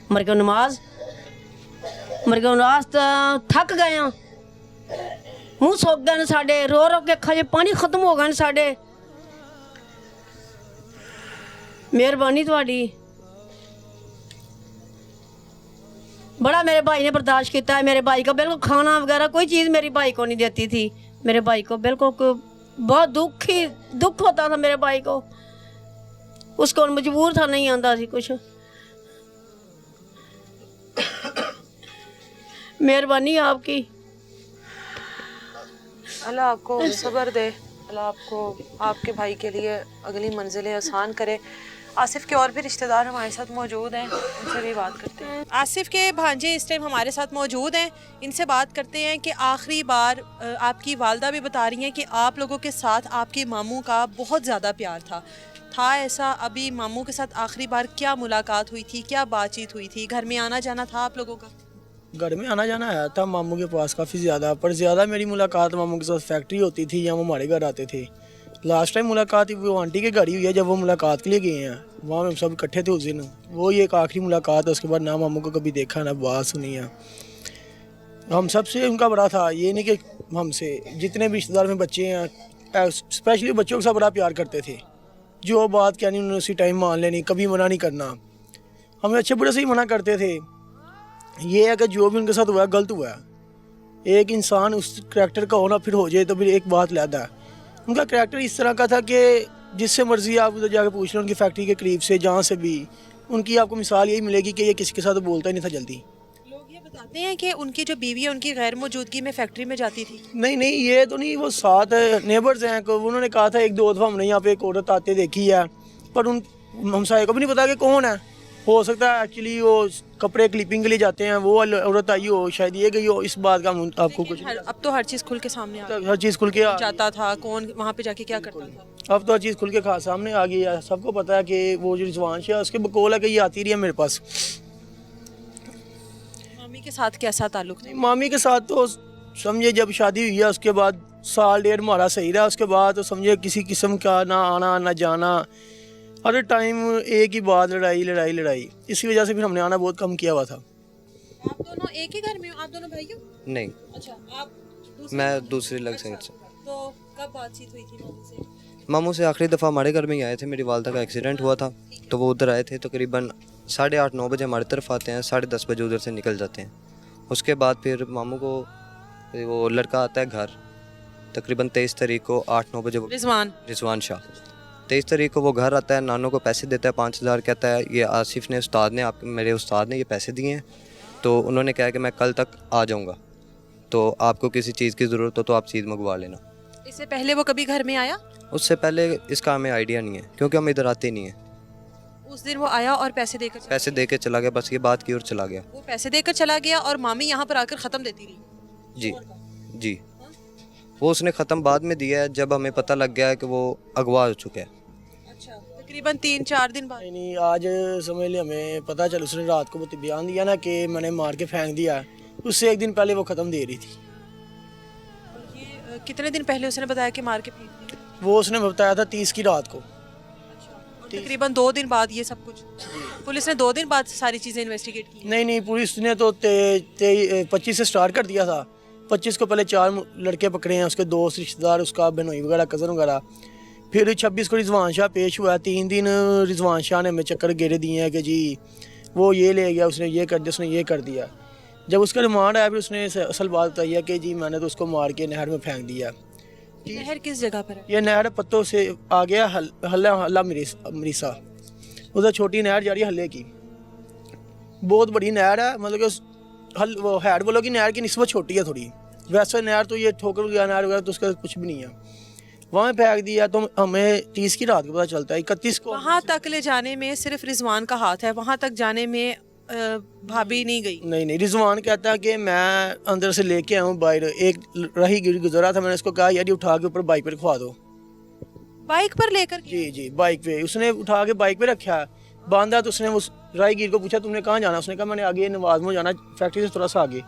मरगो नमाज ਤਾਂ ਥੱਕ ਗਏ ਆ, ਮੂੰਹ ਸੁੱਕ ਗਏ ਨੇ ਸਾਡੇ, रो रो के ਅੱਖਾਂ 'ਚ ਪਾਣੀ ਖਤਮ ਹੋ ਗਏ ਨੇ ਸਾਡੇ। मेहरबानी ਤੁਹਾਡੀ। बड़ा मेरे भाई ने बर्दाश्त किया है। मेरे भाई को बिल्कुल खाना वगैरह कोई चीज़ मेरी भाई को नहीं देती थी। मेरे भाई को बिल्कुल बहुत दुख होता था मेरे भाई को। उसको मजबूर था, नहीं आंदा सी कुछ। मेहरबानी आपकी। अल्लाह आपको सब्र दे, अल्लाह आपको आपके भाई के लिए अगली मंजिलें आसान करे। आसिफ के और भी रिश्तेदार हमारे साथ मौजूद हैं, उनसे भी बात करते हैं। आसिफ के भांजे इस टाइम हमारे साथ मौजूद हैं, इनसे बात करते हैं कि आखिरी बार आपकी वालदा भी बता रही हैं कि आप लोगों के साथ आपके मामू का बहुत ज़्यादा प्यार था ऐसा? अभी मामू के साथ आखिरी बार क्या मुलाकात हुई थी, क्या बातचीत हुई थी? घर में आना जाना था आप लोगों का? घर में आना जाना आया था मामू के पास काफ़ी ज़्यादा, पर ज़्यादा मेरी मुलाकात मामू के साथ फैक्ट्री होती थी या वो हमारे घर आते थे। लास्ट टाइम मुलाकात वो आंटी के घर ही हुई है, जब वो मुलाकात के लिए गए हैं, वहाँ हम सब इकट्ठे थे उस दिन। वो ये एक आखिरी मुलाकात है, उसके बाद ना मामू को कभी देखा ना बात सुनी है। हम सब से उनका बड़ा था, ये नहीं कि हमसे, जितने भी रिश्तेदार में बच्चे हैं स्पेशली बच्चों के साथ बड़ा प्यार करते थे। जो बात कहनी उन्होंने उसी टाइम मान लेनी, कभी मना नहीं करना। हमें अच्छे बुरे से ही मना करते थे। ये है कि जो भी उनके साथ हुआ है गलत हुआ है। एक इंसान उस करैक्टर का होना फिर हो जाए तो फिर एक बात लहदा है। उनका करैक्टर इस तरह का था कि जिससे मर्जी आप उधर जाकर पूछ लें, उनकी फैक्ट्री के करीब से जहाँ से भी, उनकी आपको मिसाल यही मिलेगी कि ये किसी के साथ बोलता ही नहीं था जल्दी। लोग ये बताते हैं कि उनकी जो बीवी है उनकी गैर मौजूदगी में फैक्ट्री में जाती थी। नहीं ये तो नहीं, वो साथ नेबर्स हैं, उन्होंने कहा था 1-2 दफ़ा हमने यहाँ पे एक औरत आते देखी है, पर उन हमसाये को भी नहीं पता कि कौन है। हो सकता है एक्चुअली वो कपड़े क्लिपिंग के लिए जाते हैं, वो औरत आई हो, शायद ये गई हो, इस बात का आपको कुछ अब तो हर चीज़ खुल के सामने आ गई। हर चीज़ खुल के जाता था कौन, वहाँ पे जाके क्या करता था। अब तो हर चीज़ खुल के सामने आ गई है। सबको पता है कि वो जो रिजवान है उसके बकौल है कि ये आती रही है मेरे पास। मामी के साथ कैसा ताल्लुक था? मामी के साथ तो समझे जब शादी हुई है उसके बाद 1.5 हमारा सही रहा, उसके बाद तो समझे किसी किस्म का ना आना ना जाना, हर टाइम एक ही बात, लड़ाई। इसी वजह से फिर हमने आना बहुत कम किया हुआ था। आप दोनों एक ही घर में हो? आप दोनों भाई हो? नहीं, अच्छा, आप मैं दूसरी अलग साइड से। तो कब बातचीत हुई थी मामू से? मामू से आखिरी दफ़ा हमारे घर में ही आए थे। मेरी वालदा का एक्सीडेंट हुआ था तो वो उधर आए थे। तकरीबन 8:30-9 बजे हमारी तरफ आते हैं, 10:30 बजे उधर से निकल जाते हैं। उसके बाद फिर मामू को वो लड़का आता है घर, तकरीबन 23 तारीख को 8-9 बजे। रिजवान शाह 23 तारीख को वो घर आता है, नानों को पैसे देता है 5,000, कहता है ये आसिफ ने उस्ताद ने मेरे उस्ताद ने ये पैसे दिए हैं, तो उन्होंने कहा कि मैं कल तक आ जाऊँगा, तो आपको किसी चीज़ की ज़रूरत हो तो आप चीज़ मंगवा लेना। इससे पहले वो कभी घर में आया? उससे पहले इसका हमें आइडिया नहीं है क्योंकि हम इधर आते नहीं हैं। उस दिन वो आया और पैसे देकर चला गया, बस ये बात की और चला गया। वो पैसे देकर चला गया और मामी यहाँ पर आकर ख़त्म देती रही? जी वो उसने ख़त्म बाद में दिया है जब हमें पता लग गया है कि वो अगवा हो चुका है। अच्छा, तकरीबन 3-4 दिन बाद? नहीं आज समझ लिया हमें पता चल, उसने रात को वो बयान दिया ना कि मैंने मार के फेंक दिया, उससे 1 दिन पहले वो ख़त्म दे रही थी। ये कितने दिन पहले उसने बताया कि मार के फेंक दिया? वो उसने बताया था 30 की रात को। तकरीबन 2 दिन बाद ये सब कुछ? पुलिस ने 2 दिन बाद सारी चीज़ें इन्वेस्टिगेट की? नहीं पुलिस ने तो 25 से स्टार्ट कर दिया था। 25 को पहले 4 लड़के पकड़े हैं, उसके दोस्त रिश्तेदार, उसका बहनोई वगैरह कज़न वगैरह। फिर 26 को रिजवान शाह पेश हुआ। 3 दिन रिजवान शाह ने हमें चक्कर घेरे दिए हैं कि जी वो ये ले गया, उसने ये कर दिया, उसने ये कर दिया। जब उसका रिमांड आया फिर उसने असल बात बताई है कि जी मैंने तो उसको मार के नहर में फेंक दिया। नहर किस जगह पर है? ये नहर पत्तों से आ गया हल्ला मरीसा, उधर छोटी नहर जा रही है हल्ले की, बहुत बड़ी नहर है, मतलब कि वो हैड बोलो की नहर की निस्बत छोटी है थोड़ी। वैसे नहर तो ये ठोकर गया नहर वगैरह तो उसका कुछ भी नहीं है। वहाँ फेंक दिया तो हमें 30 की रात को पता चलता है। 31 को वहाँ तक ले जाने में सिर्फ रिजवान का हाथ है, वहाँ तक जाने में भाभी नहीं गई? नहीं रिजवान कहता है कि मैं अंदर से लेके आया हूँ बाहर, एक राहगीर गुजरा था, मैंने उसको कहा यार ये उठा के ऊपर बाइक पर रखवा दो। बाइक पर लेकर? जी बाइक पे उसने उठा के बाइक पे रखा, बांधा। तो उसने उस राहगीर को पूछा तुमने कहाँ जाना, उसने कहा मैंने आगे नवाज में जाना, फैक्ट्री से थोड़ा सा आगे।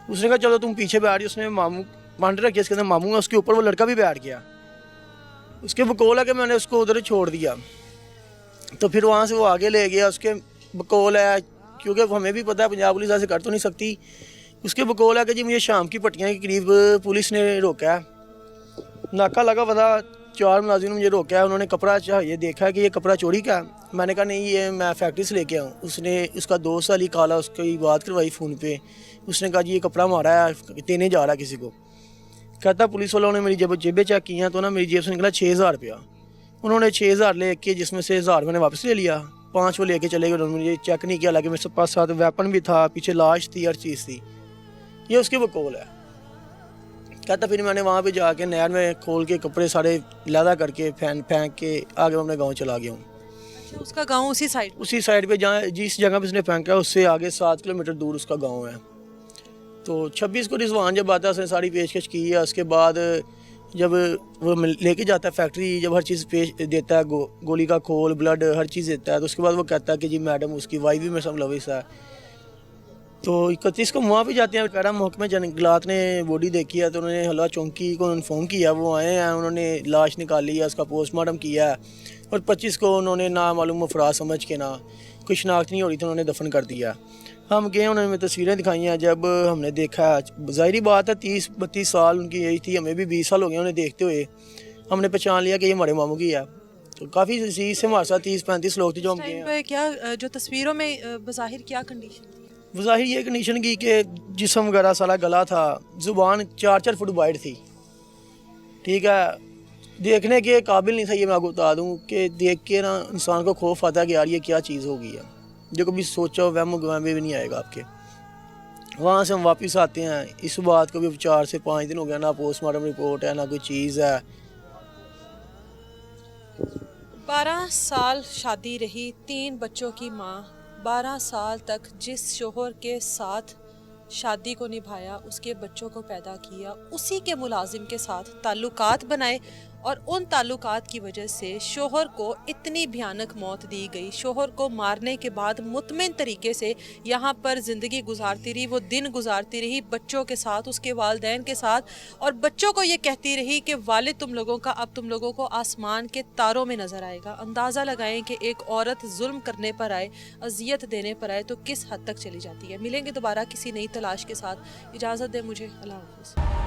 उसने कहा चलो तुम पीछे बैठ रही। उसने मामू बांध रखी, इसके अंदर मामू है, उसके ऊपर वो लड़का भी बैठ गया। उसके बकौल है कि मैंने उसको उधर छोड़ दिया, तो फिर वहाँ से वो आगे ले गया। उसके बकौल है, क्योंकि हमें भी पता है पंजाब पुलिस ऐसे कर तो नहीं सकती, उसके बकौल है कि जी मुझे शाम की पट्टियाँ के करीब पुलिस ने रोका है, नाका लगा पता 4 मुलाजिम ने मुझे रोका है। उन्होंने कपड़ा चाहिए, देखा कि ये कपड़ा चोरी का है। मैंने कहा नहीं ये मैं फैक्ट्री से लेके आऊँ। उसने उसका दोस्त अली काला उसकी बात करवाई फ़ोन पे। उसने कहा जी ये कपड़ा मारा है, देने जा रहा है किसी को। कहता पुलिस वालों ने मेरी जेबें चेक की हैं तो ना मेरी जेब से निकला 6,000 रुपया। उन्होंने 6,000 लेके, जिसमें से 1,000 मैंने वापस ले लिया, 5 वो लेके चले गए। उन्होंने मुझे चेक नहीं किया, हालांकि मेरे पास साथ वेपन भी था, पीछे लाश थी, हर चीज़ थी। ये उसकी बकौल है। कहता फिर मैंने वहाँ पे जाके नहर में खोल के कपड़े सारे लहदा करके फेंक के आगे मैं अपने गाँव चला गया हूँ। अच्छा, उसका गांव उसी साइड। उसी साइड पे जहाँ जिस जगह पे उसने फेंका है उससे आगे 7 किलोमीटर दूर उसका गांव है। तो 26 को रिजवान जब आता है उसने सारी पेशकश की है। उसके बाद जब वो लेके जाता है फैक्ट्री, जब हर चीज़ पेश देता है, गोली का खोल, ब्लड, हर चीज़ देता है, तो उसके बाद वो कहता है कि जी मैडम उसकी वाइफ भी मेरे साथ लविस है। तो 31 को वहाँ पे जाते हैं। कह रहा महकमे जंगलात ने बॉडी देखी है तो उन्होंने हल्ला चौंकी को इन्फॉर्म किया, वो आए हैं, उन्होंने लाश निकाली है, उसका पोस्टमार्टम किया है और 25 को उन्होंने ना मालूम अफराद समझ के, ना कुछ शनाख्त नहीं हो रही थी, उन्होंने दफन कर दिया। हम गए, उन्होंने हमें तस्वीरें दिखाई हैं। जब हमने देखा, ज़ाहिरी बात है 30-32 साल उनकी एज थी, हमें भी 20 साल हो गए उन्हें देखते हुए। हमने पहचान लिया कि ये हमारे मामू की है। तो काफ़ी चीज़ से हमारे साथ 30-35 लोग थे जो हम गए हैं। क्या जो तस्वीरों में बज़ाहिर क्या कंडीशन थी? ज़ाहिर ये कंडीशन की कि जिस्म वगैरह सारा गला था, ज़ुबान 4-4 फुट वाइड थी, ठीक है, देखने के काबिल नहीं था। ये मैं आपको बता दूं कि देख के ना इंसान को खौफ आता है कि यार ये क्या चीज़ हो गई है, जो कभी सोचा वहम गवाह में भी नहीं आएगा आपके। वहाँ से हम वापस आते हैं, इस बात को भी 4 से 5 दिन हो गया, ना पोस्टमार्टम रिपोर्ट है ना कोई चीज़ है। 12 साल शादी रही, 3 बच्चों की माँ, 12 साल तक जिस शोहर के साथ शादी को निभाया, उसके बच्चों को पैदा किया, उसी के मुलाजिम के साथ ताल्लुकात बनाए और उन ताल्लुकात की वजह से शोहर को इतनी भयानक मौत दी गई। शोहर को मारने के बाद मुतमिन तरीके से यहाँ पर ज़िंदगी गुजारती रही, वो दिन गुजारती रही बच्चों के साथ, उसके वालिदैन के साथ, और बच्चों को ये कहती रही कि वालिद तुम लोगों का अब तुम लोगों को आसमान के तारों में नज़र आएगा। अंदाज़ा लगाएं कि एक औरत जुल्म करने पर आए, अजियत देने पर आए तो किस हद तक चली जाती है। मिलेंगे दोबारा किसी नई तलाश के साथ। इजाज़त दें मुझे, अल्लाह हाफ़िज़।